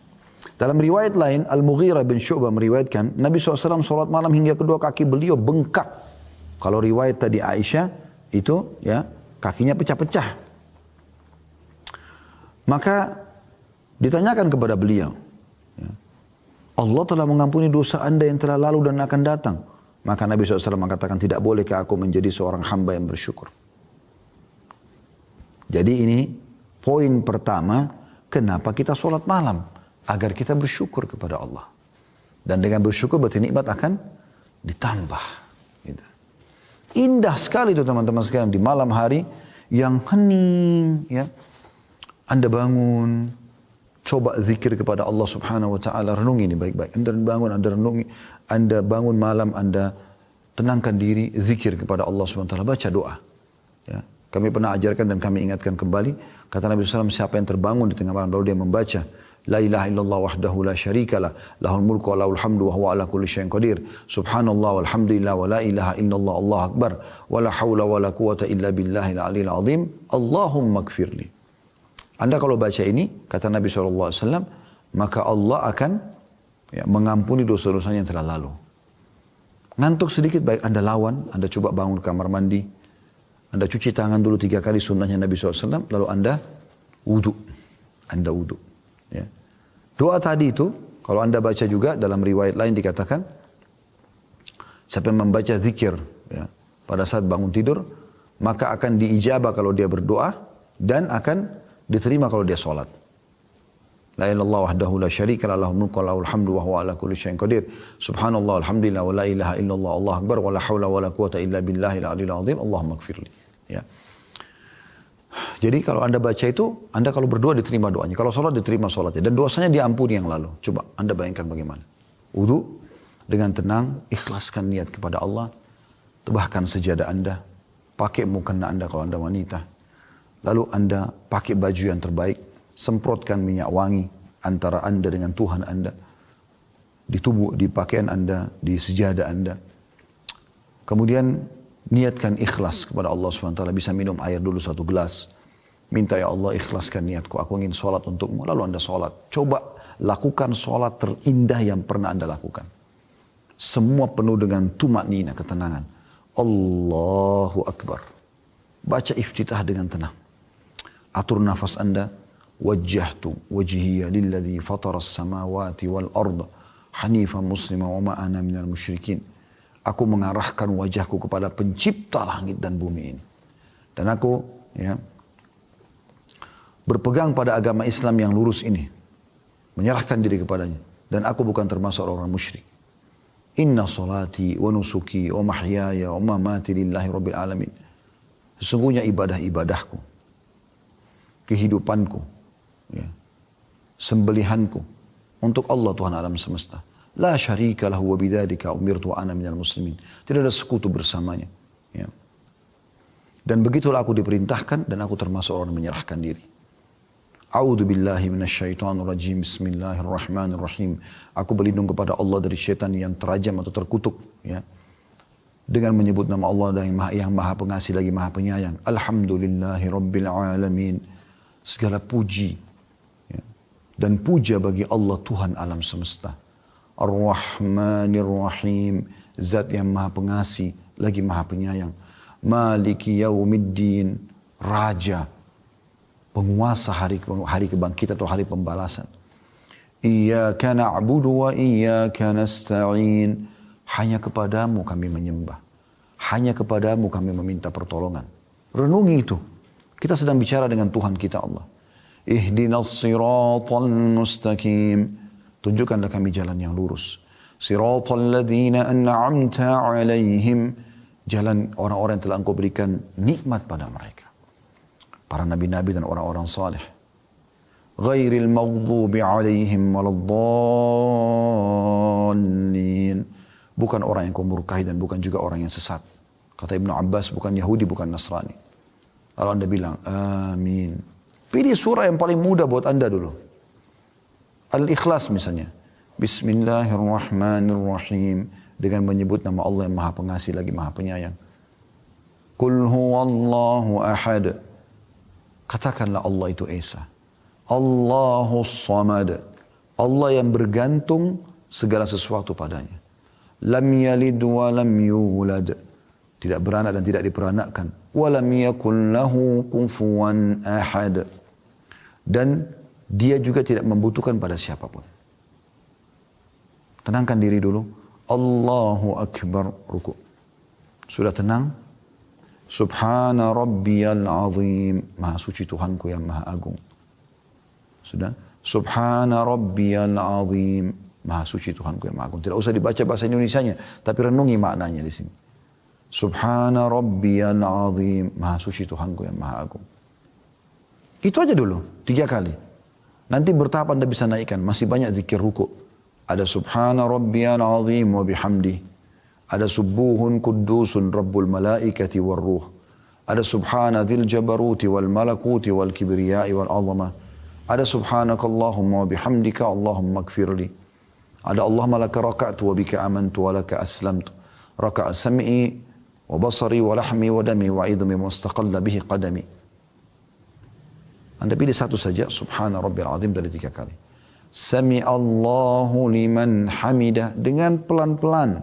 S1: Dalam riwayat lain, Al-Mughirah bin Syu'bah meriwayatkan, Nabi SAW sholat malam hingga kedua kaki beliau bengkak. Kalau riwayat tadi Aisyah, itu ya kakinya pecah-pecah. Maka ditanyakan kepada beliau, ya, Allah telah mengampuni dosa anda yang telah lalu dan akan datang. Maka Nabi SAW mengatakan, tidak bolehkah aku menjadi seorang hamba yang bersyukur. Jadi ini poin pertama, kenapa kita sholat malam. Agar kita bersyukur kepada Allah. Dan dengan bersyukur berarti nikmat akan ditambah. Gitu. Indah sekali itu teman-teman sekalian di malam hari yang hening. Ya. Anda bangun, coba zikir kepada Allah Subhanahu Wa Taala, renungi ini baik-baik. Anda bangun, Anda renungi, Anda bangun malam, Anda tenangkan diri, zikir kepada Allah Subhanahu Wa Taala, baca doa. Ya. Kami pernah ajarkan dan kami ingatkan kembali, kata Nabi SAW, siapa yang terbangun di tengah malam lalu dia membaca La ilaha illallah wahdahu la syarikalah, lahul mulku wa lahul hamdu wa huwa ala kulli syai'in qadir. Subhanallah walhamdulillah wa la ilaha illallah, Allahu akbar, wa la haula wa la quwata illa billahil aliyil azim. Allahumma gfirli. Anda kalau baca ini, kata Nabi SAW, maka Allah akan mengampuni dosa-dosanya yang telah lalu. Ngantuk sedikit, baik Anda lawan, Anda coba bangun kamar mandi, Anda cuci tangan dulu 3 kali sunnahnya Nabi SAW, lalu Anda wudu. Anda wudu. Ya. Doa tadi itu, kalau Anda baca juga dalam riwayat lain dikatakan, siapa yang membaca zikir ya, pada saat bangun tidur, maka akan diijabah kalau dia berdoa, dan akan diterima kalau dia sholat. La ilallah wahdahu la syarika lah, lahul mulku wa lahul hamdu wa huwa ala kulli syai'in qadir. Subhanallah alhamdulillah wa la ilaha illallah, Allahu akbar, wa la haula wa la quwata illa billahil aliyil azim. Allahumma gfirli. Ya. Jadi kalau Anda baca itu, Anda kalau berdoa diterima doanya. Kalau sholat diterima sholatnya. Dan dosanya diampuni yang lalu. Coba Anda bayangkan bagaimana. Wudu dengan tenang, ikhlaskan niat kepada Allah. Tebahkan sejadah Anda. Pakai mukena Anda kalau Anda wanita. Lalu Anda pakai baju yang terbaik. Semprotkan minyak wangi antara Anda dengan Tuhan Anda. Di tubuh, di pakaian Anda, di sejadah Anda. Kemudian niatkan ikhlas kepada Allah SWT. Bisa minum air dulu 1 gelas. Minta ya Allah ikhlaskan niatku. Aku ingin sholat untukmu. Lalu Anda sholat. Coba lakukan sholat terindah yang pernah Anda lakukan. Semua penuh dengan tumaknina, ketenangan. Allahu Akbar. Baca iftitah dengan tenang. Atur nafas Anda. Wajjahtu wajhiya lilladhi fataras samawati wal arda. Hanifan muslima wa ma'ana minal musyrikin. Aku mengarahkan wajahku kepada pencipta langit dan bumi ini. Dan aku berpegang pada agama Islam yang lurus ini. Menyerahkan diri kepadanya. Dan aku bukan termasuk orang musyrik. Inna salati wa nusuki wa mahyaya wa mamati lillahi rabbil alamin. Sesungguhnya ibadah-ibadahku, kehidupanku, sembelihanku untuk Allah Tuhan alam semesta. La syarika lahu wa bidzalika umirtu wa ana minal muslimin. Tidak ada sekutu bersamanya. Ya. Dan begitulah aku diperintahkan dan aku termasuk orang yang menyerahkan diri. A'udzu billahi minasyaitonir rajim. Bismillahirrahmanirrahim. Aku berlindung kepada Allah dari syaitan yang terajam atau terkutuk, ya. dengan menyebut nama Allah yang maha pengasih lagi maha penyayang. Alhamdulillahi Rabbil Alamin. Segala puji dan puja bagi Allah Tuhan alam semesta. Ar-Rahmanir Rahim. Zat yang maha pengasih lagi maha penyayang. Maliki Yaumiddin. Raja. Penguasa hari kebangkitan atau hari pembalasan. Iyyaka na'budu wa iyyaka nasta'in. Hanya kepadamu kami menyembah. Hanya kepadamu kami meminta pertolongan. Renungi itu. Kita sedang bicara dengan Tuhan kita Allah. Ihdinas siratal mustaqim. Tunjukkanlah kami jalan yang lurus. Siratal ladzina an'amta alaihim. Jalan orang-orang yang telah engkau berikan nikmat pada mereka. Para nabi-nabi dan orang-orang saleh. Ghairil maghdubi alaihim waladdallin. Bukan orang yang kau murkahi dan bukan juga orang yang sesat. Kata Ibnu Abbas, bukan Yahudi, bukan Nasrani. Lalu anda bilang, amin. Pilih surah yang paling mudah buat anda dulu. Al-Ikhlas misalnya. Bismillahirrahmanirrahim. Dengan menyebut nama Allah yang maha pengasih lagi maha penyayang. Qul huwallahu ahad. Katakanlah Allah itu Esa. Allahus samad. Allah yang bergantung segala sesuatu padanya. Lam yalid wa lam yulad. Tidak beranak dan tidak diperanakkan. Wa lam yakul lahu kufuwan ahad. Dan dia juga tidak membutuhkan pada siapapun. Tenangkan diri dulu. Allahu Akbar. Ruku. Sudah tenang? Subhana rabbiyal azim. Maha suci Tuhanku yang maha agung. Sudah? Subhana rabbiyal azim. Maha suci Tuhanku yang maha agung. Tidak usah dibaca bahasa Indonesianya, tapi renungi maknanya di sini. Subhana rabbiyal azim. Maha suci Tuhanku yang maha agung. Itu aja dulu, 3 kali. Nanti bertahap anda bisa naikkan. Masih banyak zikir ruku. Ada subhana rabbiyal azim wa bihamdi. Ada subuhun kuddusun rabbul malaikati wal ruh. Ada subhana dzil jabaruti wal malakuti wal kibriyai wal azamah. Ada subhanakallahumma wa bihamdika Allahumma gfirli. Ada Allahumma laka raka'tu wa bika amantu wa laka aslamtu. Raka'a sam'i wa basari wa lahmi wa dami wa idhmi mustaqalla bihi qadami. Anda pilih satu saja. Subhana rabbil azim dari 3 kali. Sami Allahu liman hamidah. Dengan pelan-pelan.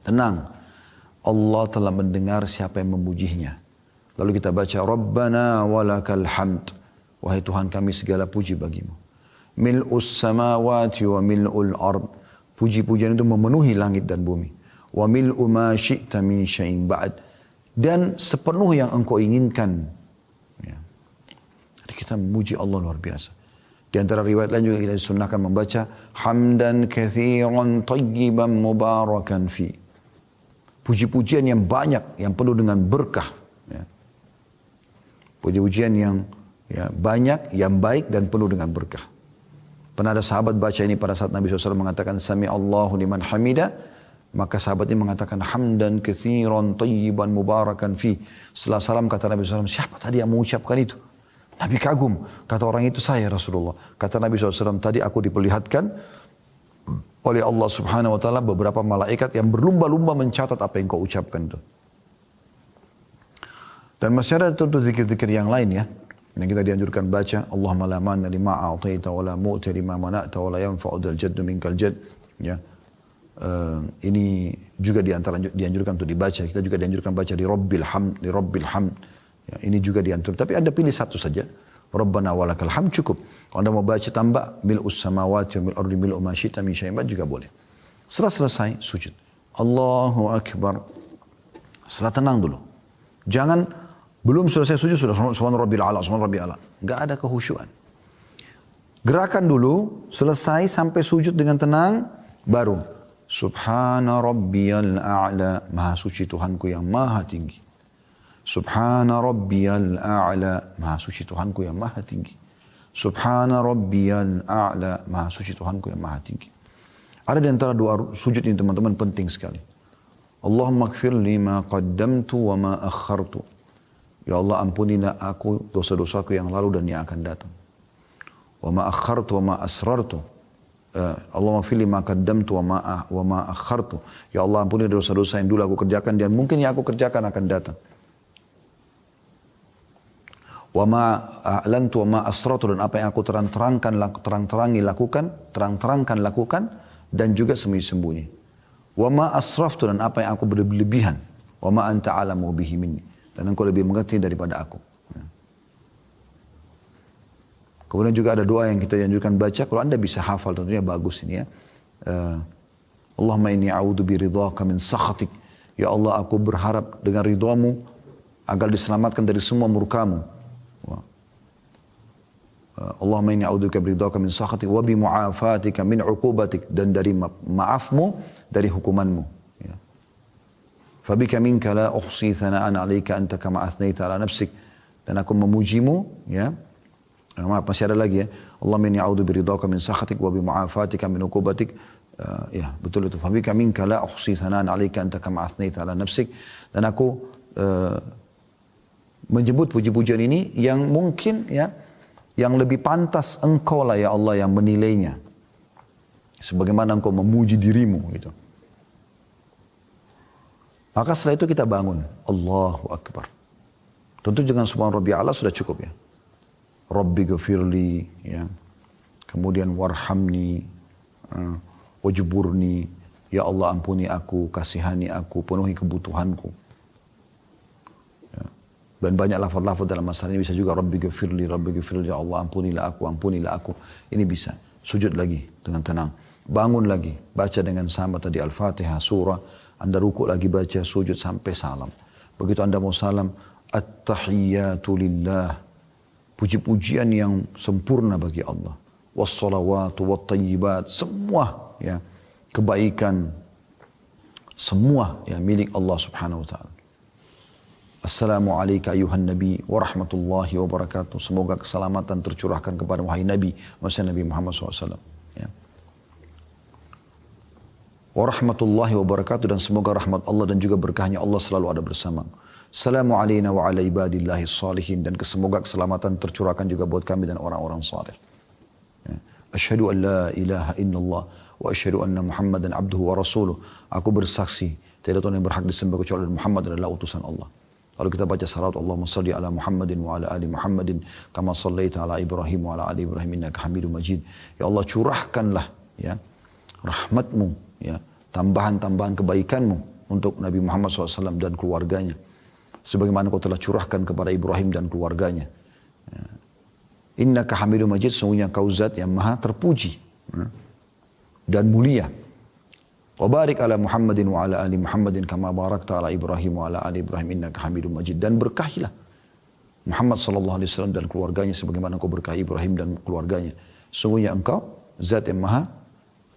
S1: Tenang. Allah telah mendengar siapa yang memujinya. Lalu kita baca. Rabbana walakal hamd. Wahai Tuhan kami segala puji bagimu. Mil'us samawati wa mil'ul ard. Puji-pujian itu memenuhi langit dan bumi. Wa mil'u ma syi'ta min syai'in ba'd. Dan sepenuh yang engkau inginkan. Ya. Jadi kita memuji Allah luar biasa. Di antara riwayat lain juga kita disunnahkan membaca. Hamdan kathiran tayyiban mubarakan fi. Puji-pujian yang banyak. Yang penuh dengan berkah. Ya. Puji-pujian yang banyak, yang baik dan penuh dengan berkah. Pernah ada sahabat baca ini pada saat Nabi SAW mengatakan Sami Allahu liman hamida. Maka sahabat ini mengatakan hamdan kathiran tayyiban mubarakan fi. Setelah salam kata Nabi SAW, siapa tadi yang mengucapkan itu? Nabi kagum. Kata orang itu, saya Rasulullah. Kata Nabi SAW, tadi aku diperlihatkan oleh Allah Subhanahu Wa Taala beberapa malaikat yang berlumba-lumba mencatat apa yang kau ucapkan itu. Dan masih ada tentu zikir-zikir yang lain ya. Yang kita dianjurkan baca. Allahumma la manna lima a'taita wa la mu'ti lima mana'ta wa la yanfa'u dzal jaddu minkal jadd. Ya. Ini juga dianjurkan untuk dibaca. Kita juga dianjurkan baca di Rabbil Hamd, di Rabbil Hamd. Ya, ini juga dianjurkan. Tapi Anda pilih satu saja. Rabbana walakal hamd cukup. Kalau Anda mau baca tambah mil'us samawati wa mil'ul ardi mil'u ma syi'ta min syai'in juga boleh. Setelah selesai sujud. Allahu Akbar. Setelah tenang dulu. Jangan belum selesai sujud sudah subhana rabbil a'la, subhana rabbil a'la. Enggak ada kehusyuan. Gerakan dulu selesai sampai sujud dengan tenang baru subhana rabbiyal a'la, maha suci Tuhanku yang maha tinggi. Subhana rabbiyal a'la, maha suci Tuhanku yang maha tinggi. Subhana rabbiyal a'la, maha suci Tuhanku yang maha tinggi. Ada di antara doa sujud ini teman-teman penting sekali. Allahumma gfir li ma qaddamtu wa ma akhartu. Ya Allah ampunilah aku dosa-dosaku yang lalu dan yang akan datang. Wa ma akhartu wa ma asrartu. Allahumma fili ma qaddamtu wa ma akhartu. Ya Allah ampuni dosa-dosa yang dulu aku kerjakan dan mungkin yang aku kerjakan akan datang. Wa ma a'lantu wa ma asratu, dan apa yang aku terang-terangkan lakukan dan juga sembunyi-sembunyi. Wa ma asraftu, dan apa yang aku berlebihan. Wa ma anta a'lamu bihi minni, dan engkau lebih mengerti daripada aku. Kemudian juga ada doa yang kita anjurkan baca, kalau anda bisa hafal tentunya bagus ini ya. Allahumma inni a'udzu biridhaka min sakhatik. Ya Allah, aku berharap dengan ridhamu agar diselamatkan dari semua murkamu. Allahumma inni a'udzubika biridhaka min sakhatik wa bi mu'afatika min 'uqubatik, dan dari maafmu dari hukumanmu. Ya. Fabika minka la uhsi thana'an 'alaika anta kama athnaita 'ala nafsik, dan aku memujimu ya. Maaf, masih ada lagi ya. Allahumma inni a'udzu biridhaka min sakhatik wa bi mu'afatika min 'uqubatik. Ya, betul itu. Fabika minka la uhsi thana'an 'alaika anta kama athnaita 'ala nafsik, dan aku menyebut puji-pujian ini yang mungkin ya, yang lebih pantas engkau lah ya Allah yang menilainya. Sebagaimana engkau memuji dirimu gitu. Maka setelah itu kita bangun. Allahu Akbar. Tentu dengan subhan rabbi a'la sudah cukup ya. Rabbi ghafirli ya. Kemudian warhamni, wajburni. Ya Allah ampuni aku, kasihani aku, penuhi kebutuhanku. Dan banyak lafaz-lafaz dalam masalah ini bisa juga Rabbi ghafirli, ya Allah ampunilah aku. Ini bisa. Sujud lagi dengan tenang. Bangun lagi, baca dengan sama tadi Al-Fatihah, surah. Anda rukuk lagi baca, sujud sampai salam. Begitu Anda mau salam, At-tahiyyatu lillah. Puji-pujian yang sempurna bagi Allah. Wassalawatu wattayyibat. Semua ya, kebaikan. Semua ya milik Allah subhanahu wa ta'ala. Assalamualaikum ayuhan Nabi wa rahmatullahi wa barakatuh. Semoga keselamatan tercurahkan kepada wahai Nabi, maksudnya Nabi Muhammad SAW. Ya. Wa rahmatullahi wa barakatuh, dan semoga rahmat Allah dan juga berkahnya Allah selalu ada bersama. Assalamu alayna wa ala ibadillahi salihin, dan semoga keselamatan tercurahkan juga buat kami dan orang-orang salih. Ya. Asyhadu an la ilaha illallah wa asyhadu anna Muhammadan abduhu wa rasuluh. Aku bersaksi tidak Tuhan yang berhak disembah kecuali Muhammad adalah utusan Allah. Lalu kita baca salawat Allahumma salli ala Muhammadin wa ala ali Muhammadin kama sallaita ala Ibrahim wa ala ali Ibrahim innaka Hamidum Majid. Ya Allah, curahkanlah ya rahmatmu ya, tambahan-tambahan kebaikanmu untuk Nabi Muhammad SAW dan keluarganya. Sebagaimana kau telah curahkan kepada Ibrahim dan keluarganya. Ya. Innaka Hamidum Majid, sesungguhnya kau zat yang maha terpuji ya, dan mulia. Wa barik ala Muhammadin wa ala ali Muhammadin kama barakta ala Ibrahim wa ala ali Ibrahim innaka Hamidum Majid, dan berkahilah Muhammad sallallahu alaihi wasallam dan keluarganya sebagaimana engkau berkahi Ibrahim dan keluarganya. Sungguhnya engkau zat yang maha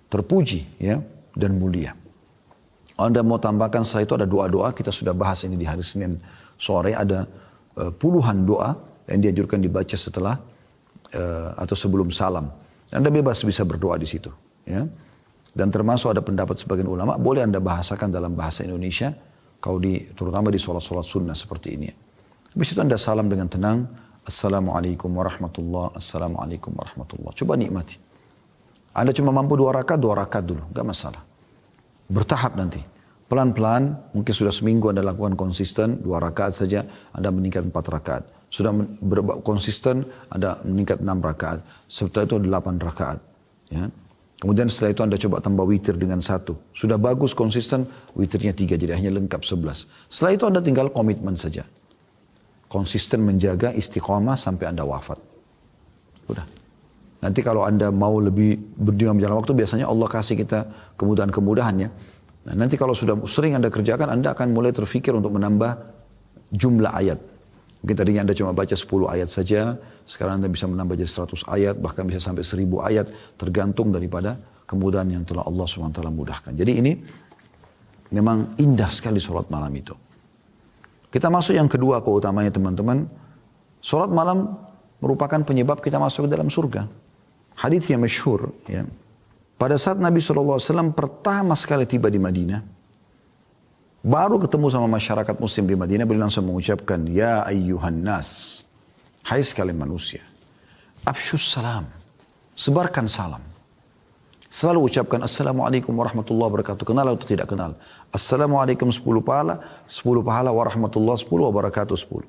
S1: terpuji ya dan mulia. Anda mau tambahkan setelah itu ada doa-doa, kita sudah bahas ini di hari Senin sore, ada puluhan doa yang dianjurkan dibaca setelah atau sebelum salam. Anda bebas bisa berdoa di situ ya. Dan termasuk ada pendapat sebagian ulama, boleh Anda bahasakan dalam bahasa Indonesia, terutama di sholat-sholat sunnah seperti ini. Habis itu Anda salam dengan tenang, Assalamualaikum warahmatullahi, Assalamualaikum warahmatullahi. Coba nikmati. Anda cuma mampu 2 rakaat dulu, gak masalah. Bertahap nanti. Pelan-pelan, mungkin sudah seminggu Anda lakukan konsisten, 2 rakaat saja, Anda meningkat 4 rakaat. Sudah konsisten, Anda meningkat 6 rakaat. Setelah itu 8 rakaat. Ya. Kemudian setelah itu Anda coba tambah witir dengan 1. Sudah bagus konsisten, witirnya 3, jadi hanya lengkap 11. Setelah itu Anda tinggal komitmen saja. Konsisten menjaga istiqomah sampai Anda wafat. Udah. Nanti kalau Anda mau lebih berjuang berjalan waktu, biasanya Allah kasih kita kemudahan-kemudahannya. Nah, nanti kalau sudah sering Anda kerjakan, Anda akan mulai terfikir untuk menambah jumlah ayat. Mungkin tadinya Anda cuma baca 10 ayat saja, sekarang Anda bisa menambah jadi 100 ayat, bahkan bisa sampai 1000 ayat, tergantung daripada kemudahan yang telah Allah SWT mudahkan. Jadi ini memang indah sekali sholat malam itu. Kita masuk yang kedua keutamanya teman-teman. Sholat malam merupakan penyebab kita masuk ke dalam surga. Hadits yang masyhur ya. Pada saat Nabi SAW pertama sekali tiba di Madinah, baru ketemu sama masyarakat muslim di Madinah, beliau langsung mengucapkan, Ya ayyuhan nas, hai sekalian manusia, afsyus salam, sebarkan salam. Selalu ucapkan Assalamualaikum warahmatullahi wabarakatuh. Kenal atau tidak kenal. Assalamualaikum 10 pahala. 10 pahala warahmatullahi 10 wabarakatuh 10.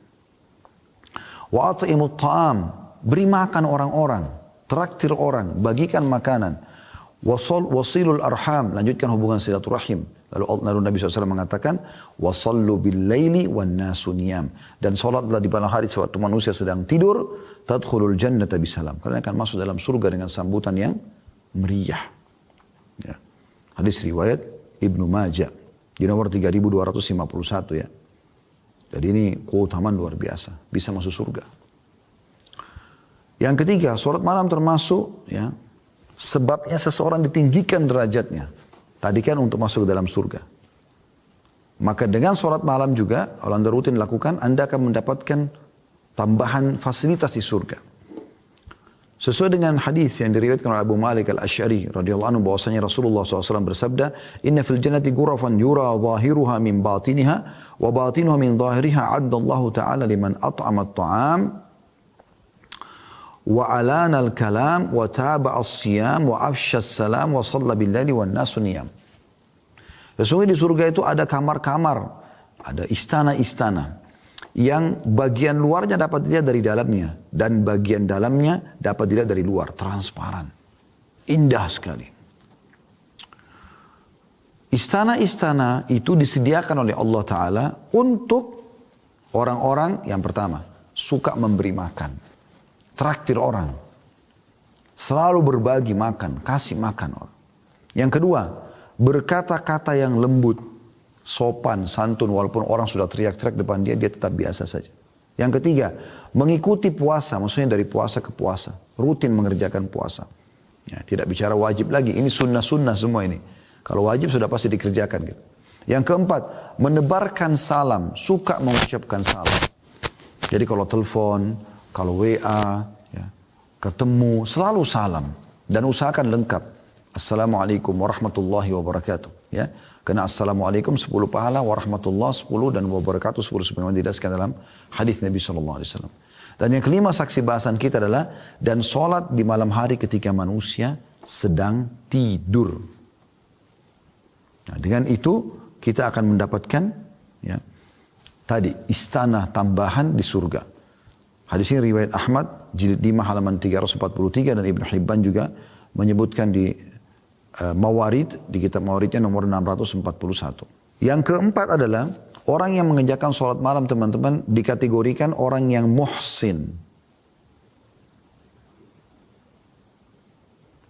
S1: Wa at'imut ta'am. Beri makan orang-orang. Traktir orang. Bagikan makanan. Wasilul arham. Lanjutkan hubungan silaturahim. Lalu Nabi SAW mengatakan, wasallu bil laili wan nasu niyam. Dan salatlah di malam hari sewaktu manusia sedang tidur, tadkhulul jannata bisalam. Kalian akan masuk dalam surga dengan sambutan yang meriah. Ya. Hadis riwayat Ibnu Majah di nomor 3251 ya. Jadi ini keutamaan luar biasa, bisa masuk surga. Yang ketiga, salat malam termasuk ya sebabnya seseorang ditinggikan derajatnya. Tadi kan untuk masuk ke dalam surga. Maka dengan salat malam juga, kalau Anda rutin lakukan, Anda akan mendapatkan tambahan fasilitas di surga. Sesuai dengan hadis yang diriwayatkan oleh Abu Malik Al-Asy'ari radhiyallahu anhu bahwasanya Rasulullah SAW bersabda, "Inna fil jannati ghurafan yura zahiruha min batiniha wa batinuha min zahiriha 'adda Allah Ta'ala liman at'ama at-ta'am wa 'alana al-kalam wa taba'a as-siyam wa afsha as-salam wa shalla bil-laili wan nasu niyam." Sesungguhnya di surga itu ada kamar-kamar, ada istana-istana yang bagian luarnya dapat dilihat dari dalamnya dan bagian dalamnya dapat dilihat dari luar, transparan, indah sekali. Istana-istana itu disediakan oleh Allah Ta'ala untuk orang-orang yang pertama suka memberi makan, traktir orang, selalu berbagi makan, kasih makan orang. Yang kedua, berkata-kata yang lembut, sopan, santun, walaupun orang sudah teriak-teriak depan dia, dia tetap biasa saja. Yang ketiga, mengikuti puasa, maksudnya dari puasa ke puasa, rutin mengerjakan puasa. Ya, tidak bicara wajib lagi, ini sunnah-sunnah semua ini. Kalau wajib sudah pasti dikerjakan gitu. Yang keempat, menebarkan salam, suka mengucapkan salam. Jadi kalau telepon, kalau WA, ya, ketemu, selalu salam. Dan usahakan lengkap. Assalamualaikum warahmatullahi wabarakatuh. Ya. Karena Assalamualaikum 10 pahala, warahmatullah 10 dan wabarakatuh 10 sebagaimana didaskan dalam hadis Nabi SAW. Dan yang kelima saksi bahasan kita adalah dan sholat di malam hari ketika manusia sedang tidur. Nah, dengan itu kita akan mendapatkan ya, tadi istana tambahan di surga. Hadis ini riwayat Ahmad jilid 5 halaman 343 dan Ibnu Hibban juga menyebutkan di Mawarid, di kitab Mawaridnya nomor 641. Yang keempat adalah orang yang mengerjakan sholat malam teman-teman dikategorikan orang yang muhsin.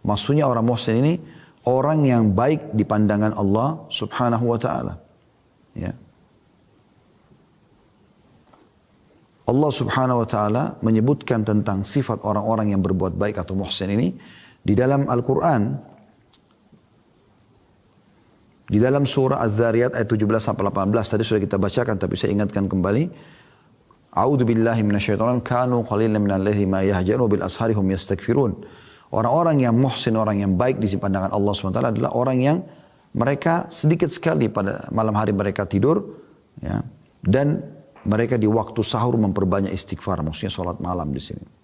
S1: Maksudnya orang muhsin ini orang yang baik di pandangan Allah Subhanahu wa ta'ala. Ya. Allah Subhanahu wa ta'ala menyebutkan tentang sifat orang-orang yang berbuat baik atau muhsin ini di dalam Al-Quran. Di dalam surah Az-Zariyat ayat 17-18 tadi sudah kita bacakan tapi saya ingatkan kembali. A'udzu billahi minasyaitonir kanu qalilan minal laili ma yahja'un bil ashari hum yastaghfirun. Orang-orang yang muhsin, orang yang baik di pandangan Allah SWT adalah orang yang mereka sedikit sekali pada malam hari mereka tidur ya, dan mereka di waktu sahur memperbanyak istighfar, maksudnya salat malam di sini.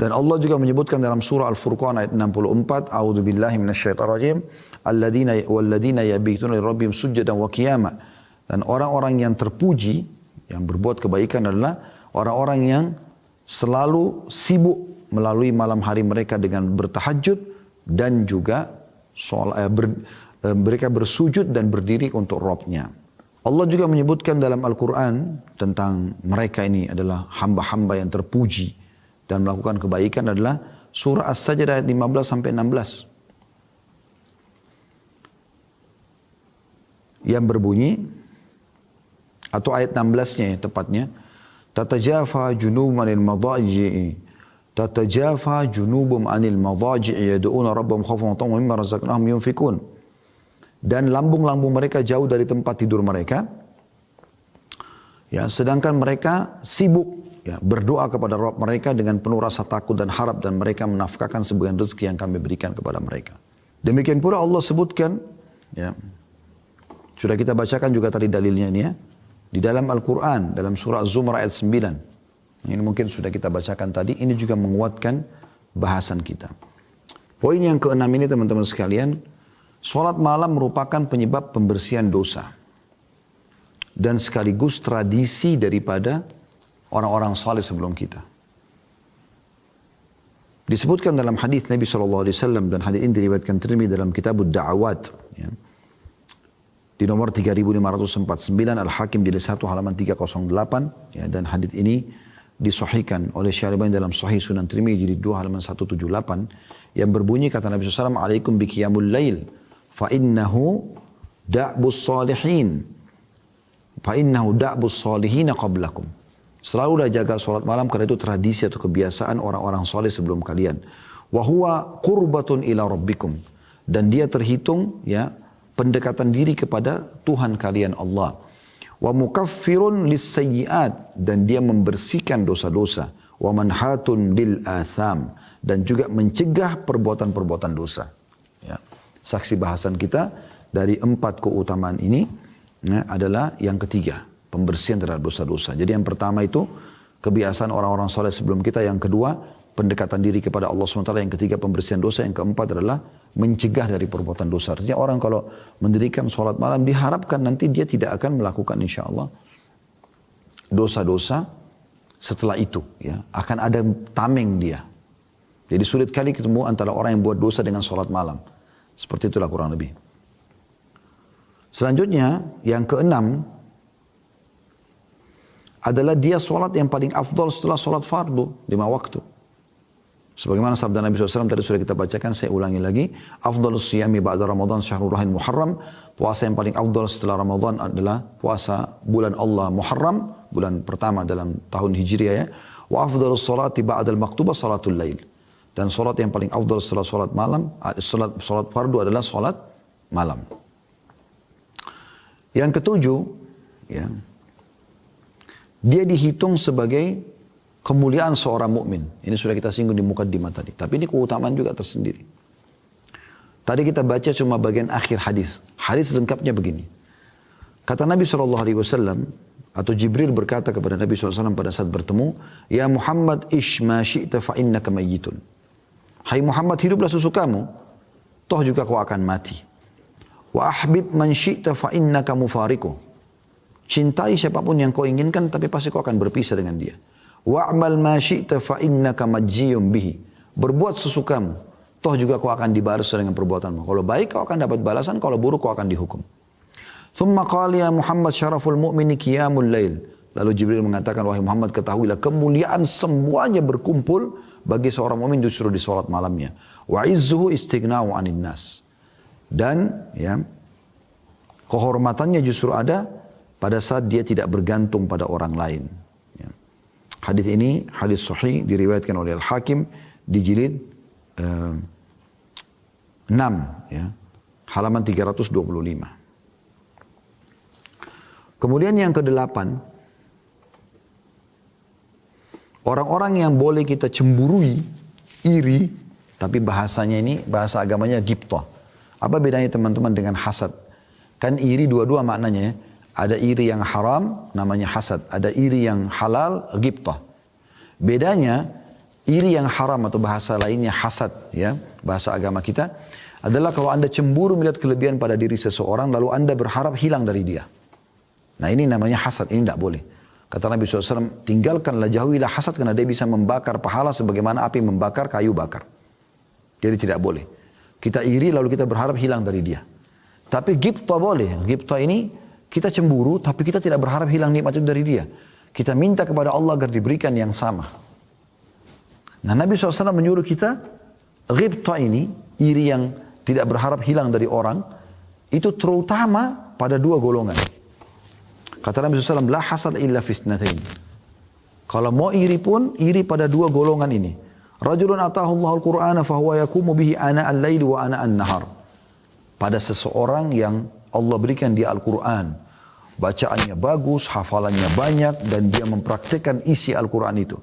S1: Dan Allah juga menyebutkan dalam surah Al-Furqan ayat 64, A'udzu billahi minasyaitonir rajim, walladzina yabituna lirabbihim sujjadan wa qiyama. Dan orang-orang yang terpuji, yang berbuat kebaikan adalah orang-orang yang selalu sibuk melalui malam hari mereka dengan bertahajud dan juga mereka bersujud dan berdiri untuk Rabb-Nya. Allah juga menyebutkan dalam Al-Quran tentang mereka ini adalah hamba-hamba yang terpuji dan melakukan kebaikan adalah surah As-Sajdah ayat 15-16. Yang berbunyi, atau ayat 16-nya ya tepatnya, tatajafa junubum anil madaji'i, tatajafa junubum anil madaji'i yadu'una rabbahum khawfan wa tama'an mimma razaqnahum yunfikun. Dan lambung-lambung mereka jauh dari tempat tidur mereka, ya, sedangkan mereka sibuk ya, berdoa kepada Rabb mereka dengan penuh rasa takut dan harap dan mereka menafkahkan sebagian rezeki yang kami berikan kepada mereka. Demikian pula Allah sebutkan, ya, sudah kita bacakan juga tadi dalilnya ini ya, di dalam Al-Quran, dalam surah Az-Zumar ayat 9. Ini mungkin sudah kita bacakan tadi, ini juga menguatkan bahasan kita. Poin yang keenam ini teman-teman sekalian, sholat malam merupakan penyebab pembersihan dosa. Dan sekaligus tradisi daripada orang-orang saleh sebelum kita. Disebutkan dalam hadis Nabi SAW dan hadis ini diriwayatkan Tirmidzi dalam kitab Ad-Da'awat. Ya. Di nomor 3549 Al-Hakim jilid 1 halaman 308. Ya, dan hadis ini disahihkan oleh Syaribani dalam Sahih Sunan Tirmidzi jilid 2 halaman 178 yang berbunyi kata Nabi SAW, "Alaikum bi qiyamul lail fa innahu da'bus salihin fa innahu da'bus salihin qablakum." Selalulah jaga salat malam karena itu tradisi atau kebiasaan orang-orang saleh sebelum kalian. Wa huwa qurbatun ila rabbikum, dan dia terhitung ya pendekatan diri kepada Tuhan kalian Allah. Wa mukaffirun lis-sayyi'at, dan dia membersihkan dosa-dosa. Wa manhatun lil atham, dan juga mencegah perbuatan-perbuatan dosa. Ya. Saksi bahasan kita dari 4 keutamaan ini ya, adalah yang ketiga, pembersihan terhadap dosa-dosa. Jadi yang pertama itu kebiasaan orang-orang saleh sebelum kita, yang kedua pendekatan diri kepada Allah SWT, yang ketiga pembersihan dosa, yang keempat adalah mencegah dari perbuatan dosa. Artinya orang kalau mendirikan sholat malam diharapkan nanti dia tidak akan melakukan insya Allah dosa-dosa setelah itu. Ya. Akan ada tameng dia. Jadi sulit kali ketemu antara orang yang buat dosa dengan sholat malam. Seperti itulah kurang lebih. Selanjutnya yang keenam adalah dia sholat yang paling afdal setelah sholat fardu 5 waktu. Sebagaimana sabda Nabi SAW tadi sudah kita bacakan, saya ulangi lagi. Afdalus siyami ba'da Ramadan syahrul rahim Muharram. Puasa yang paling afdal setelah Ramadan adalah puasa bulan Allah Muharram, bulan pertama dalam tahun Hijriah ya. Wa afdalus salati ba'dal maktubah salatul lail. Dan salat yang paling afdal setelah salat malam, salat fardu adalah salat malam. Yang ketujuh, ya, dia dihitung sebagai kemuliaan seorang mukmin. Ini sudah kita singgung di mukaddimah tadi. Tapi ini keutamaan juga tersendiri. Tadi kita baca cuma bagian akhir hadis. Hadis lengkapnya begini. Kata Nabi SAW, atau Jibril berkata kepada Nabi SAW pada saat bertemu, "Ya Muhammad, ish ma syi'ta fa innaka mayyitun." Hai Muhammad, hiduplah sesukamu, toh juga kau akan mati. Wa ahbib man syi'ta fa innaka mufariquh. Cintai siapapun yang kau inginkan, tapi pasti kau akan berpisah dengan dia. Wa'mal ma syi'ta fa innaka majziyun bihi. Berbuat sesukamu, toh juga kau akan dibalas dengan perbuatanmu. Kalau baik kau akan dapat balasan, kalau buruk kau akan dihukum. Thumma qala ya Muhammad syaraful mu'mini qiyamul lail. Lalu Jibril mengatakan, wahai Muhammad, ketahuilah kemuliaan semuanya berkumpul bagi seorang mukmin justru di salat malamnya. Wa izzuhu istighna'u 'anil nas. Dan ya, kehormatannya justru ada pada saat dia tidak bergantung pada orang lain. Hadis ini hadis sahih diriwayatkan oleh Al-Hakim di jilid 6 ya, halaman 325. Kemudian yang kedelapan, orang-orang yang boleh kita cemburui, iri, tapi bahasanya ini bahasa agamanya ghibthah. Apa bedanya teman-teman dengan hasad? Kan iri dua-dua maknanya ya. Ada iri yang haram, namanya hasad. Ada iri yang halal, ghibthah. Bedanya, iri yang haram atau bahasa lainnya hasad, ya, bahasa agama kita, adalah kalau Anda cemburu melihat kelebihan pada diri seseorang, lalu Anda berharap hilang dari dia. Nah ini namanya hasad, ini tidak boleh. Kata Nabi SAW, tinggalkanlah, jauhilah hasad, karena dia bisa membakar pahala sebagaimana api membakar kayu bakar. Jadi tidak boleh. Kita iri lalu kita berharap hilang dari dia. Tapi ghibthah boleh. Ghibthah ini, kita cemburu, tapi kita tidak berharap hilang nikmat itu dari dia. Kita minta kepada Allah agar diberikan yang sama. Nah Nabi SAW menyuruh kita, ghibthah ini, iri yang tidak berharap hilang dari orang, itu terutama pada 2 golongan. Kata Nabi SAW, la hasad illa fitnatain. Kalau mau iri pun, iri pada 2 golongan ini. Rajulun atahu Allahul Qur'ana fahuwa yakumu bihi ana al-laili wa ana an-nahar. Pada seseorang yang Allah berikan dia Al-Quran. Bacaannya bagus, hafalannya banyak, dan dia mempraktikkan isi Al-Quran itu.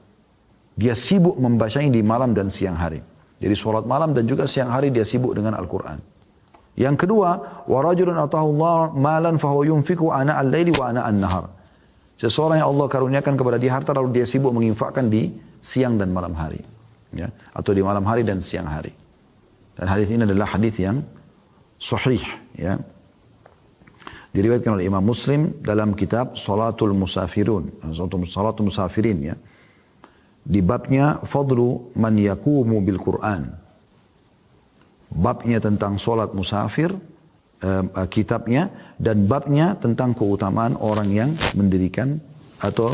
S1: Dia sibuk membacanya di malam dan siang hari. Jadi sholat malam dan juga siang hari dia sibuk dengan Al-Quran. Yang kedua, wa rajulun atahu Allah malan fahuwa yunfiku ana al-laili wa ana an-nahar. Seseorang yang Allah karuniakan kepada dia harta lalu dia sibuk menginfakkan di siang dan malam hari. Ya, atau di malam hari dan siang hari. Dan hadis ini adalah hadis yang sahih. Ya. Diriwayatkan oleh Imam Muslim dalam kitab Salatul Musafirun. Salatul Musafirin. Ya. Di babnya Fadlu man yakumu bil Quran. Babnya tentang solat musafir. Kitabnya. Dan babnya tentang keutamaan orang yang mendirikan atau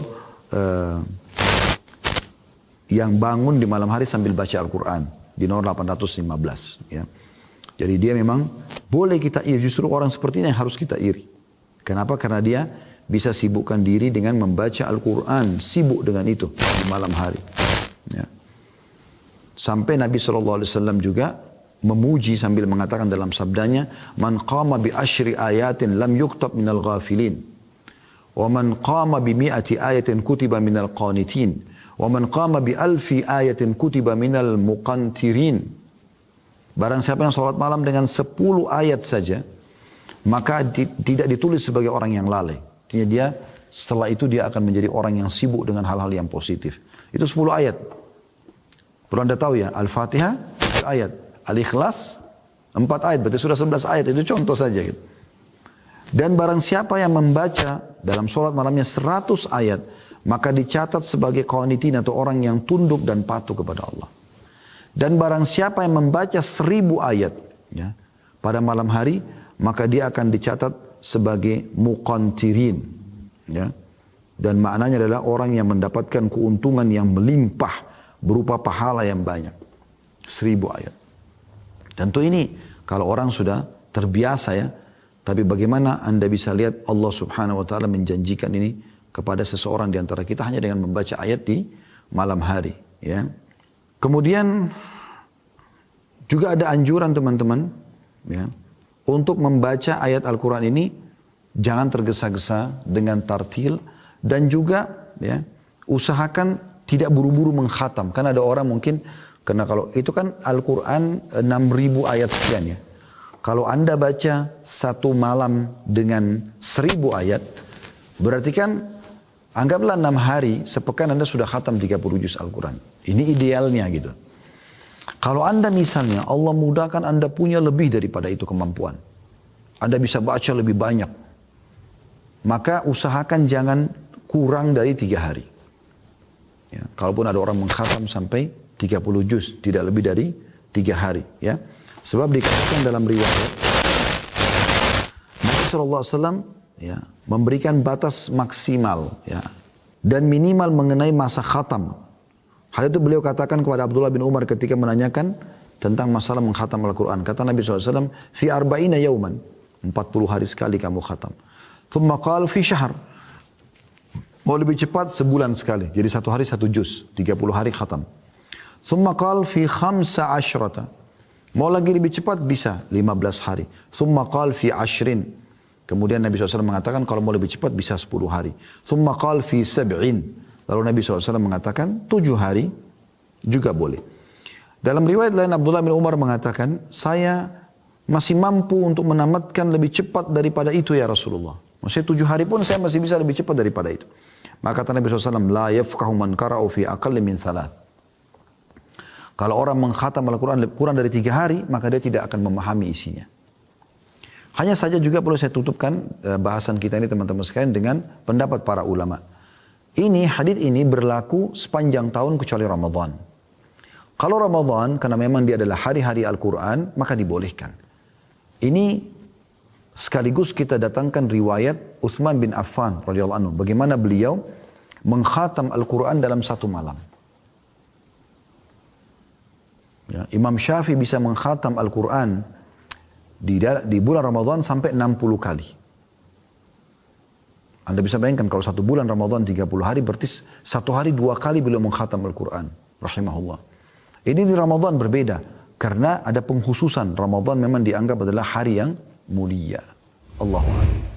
S1: yang bangun di malam hari sambil baca Al-Quran di nomor 815. Ya. Jadi dia memang boleh kita iri. Justru orang seperti ini yang harus kita iri. Kenapa? Karena dia bisa sibukkan diri dengan membaca Al-Quran. Sibuk dengan itu di malam hari. Ya. Sampai Nabi SAW juga memuji sambil mengatakan dalam sabdanya, Man qama bi asyri ayatin lam yuktab minal ghafilin. Wa man qama bi mi'ati ayatin kutiba minal qanitin. Wa man qama bi alfi ayatin kutiba minal muqantirin. Barang siapa yang sholat malam dengan 10 ayat saja, maka tidak ditulis sebagai orang yang lalai. Artinya dia setelah itu dia akan menjadi orang yang sibuk dengan hal-hal yang positif. Itu 10 ayat. Perlu Anda tahu ya, Al-Fatihah 1 ayat, Al-Ikhlas 4 ayat, berarti sudah 11 ayat. Itu contoh saja gitu. Dan barang siapa yang membaca dalam sholat malamnya 100 ayat, maka dicatat sebagai qanitin atau orang yang tunduk dan patuh kepada Allah. Dan barang siapa yang membaca 1000 ayat ya, pada malam hari, maka dia akan dicatat sebagai muqantirin. Ya. Dan maknanya adalah orang yang mendapatkan keuntungan yang melimpah berupa pahala yang banyak. 1000 ayat. Tentu ini kalau orang sudah terbiasa ya. Tapi bagaimana Anda bisa lihat Allah Subhanahu wa taala menjanjikan ini kepada seseorang di antara kita hanya dengan membaca ayat di malam hari. Ya. Kemudian juga ada anjuran teman-teman ya, untuk membaca ayat Al-Quran ini jangan tergesa-gesa dengan tartil dan juga ya, usahakan tidak buru-buru mengkhatam. Kan ada orang mungkin, karena kalau itu kan Al-Quran 6.000 ayat sekian ya. Kalau Anda baca satu malam dengan 1.000 ayat, berarti kan anggaplah 6 hari, sepekan Anda sudah khatam 30 juz Al-Quran. Ini idealnya gitu. Kalau Anda misalnya, Allah mudahkan Anda punya lebih daripada itu kemampuan. Anda bisa baca lebih banyak. Maka usahakan jangan kurang dari 3 hari. Ya, kalaupun ada orang mengkhatam sampai 30 juz, tidak lebih dari 3 hari. Ya. Sebab dikatakan dalam riwayat, Nabi SAW ya, memberikan batas maksimal ya, dan minimal mengenai masa khatam. Hal itu beliau katakan kepada Abdullah bin Umar ketika menanyakan tentang masalah mengkhatam Al-Quran. Kata Nabi SAW, fi arba'ina yauman, 40 hari sekali kamu khatam. Thumma qal fi syahr, mau lebih cepat sebulan sekali, jadi 1 hari 1 juz, 30 hari khatam. Thumma qal fi khamsa asyrata, mau lagi lebih cepat bisa 15 hari. Thumma qal fi ashrin, kemudian Nabi SAW mengatakan kalau mau lebih cepat bisa 10 hari. Thumma qal fi sab'in. Lalu Nabi SAW mengatakan 7 hari juga boleh. Dalam riwayat lain Abdullah bin Umar mengatakan, saya masih mampu untuk menamatkan lebih cepat daripada itu ya Rasulullah. Maksudnya 7 hari pun saya masih bisa lebih cepat daripada itu. Maka kata Nabi SAW, la yafqahu man qara'u fi aqalli min thalath. Kalau orang mengkhatam Al-Quran kurang dari 3 hari, maka dia tidak akan memahami isinya. Hanya saja juga perlu saya tutupkan bahasan kita ini teman-teman sekalian dengan pendapat para ulama. Hadis ini berlaku sepanjang tahun kecuali Ramadan. Kalau Ramadan, karena memang dia adalah hari-hari Al-Quran, maka dibolehkan. Ini sekaligus kita datangkan riwayat Uthman bin Affan radhiyallahu anhu. Bagaimana beliau mengkhatam Al-Quran dalam 1 malam. Ya, Imam Syafi'i bisa mengkhatam Al-Quran di bulan Ramadan sampai 60 kali. Anda bisa bayangkan kalau 1 bulan Ramadan 30 hari, berarti 1 hari 2 kali beliau mengkhatam Al-Quran. Rahimahullah. Ini di Ramadan berbeda. Karena ada pengkhususan. Ramadan memang dianggap adalah hari yang mulia. Allahu Akbar.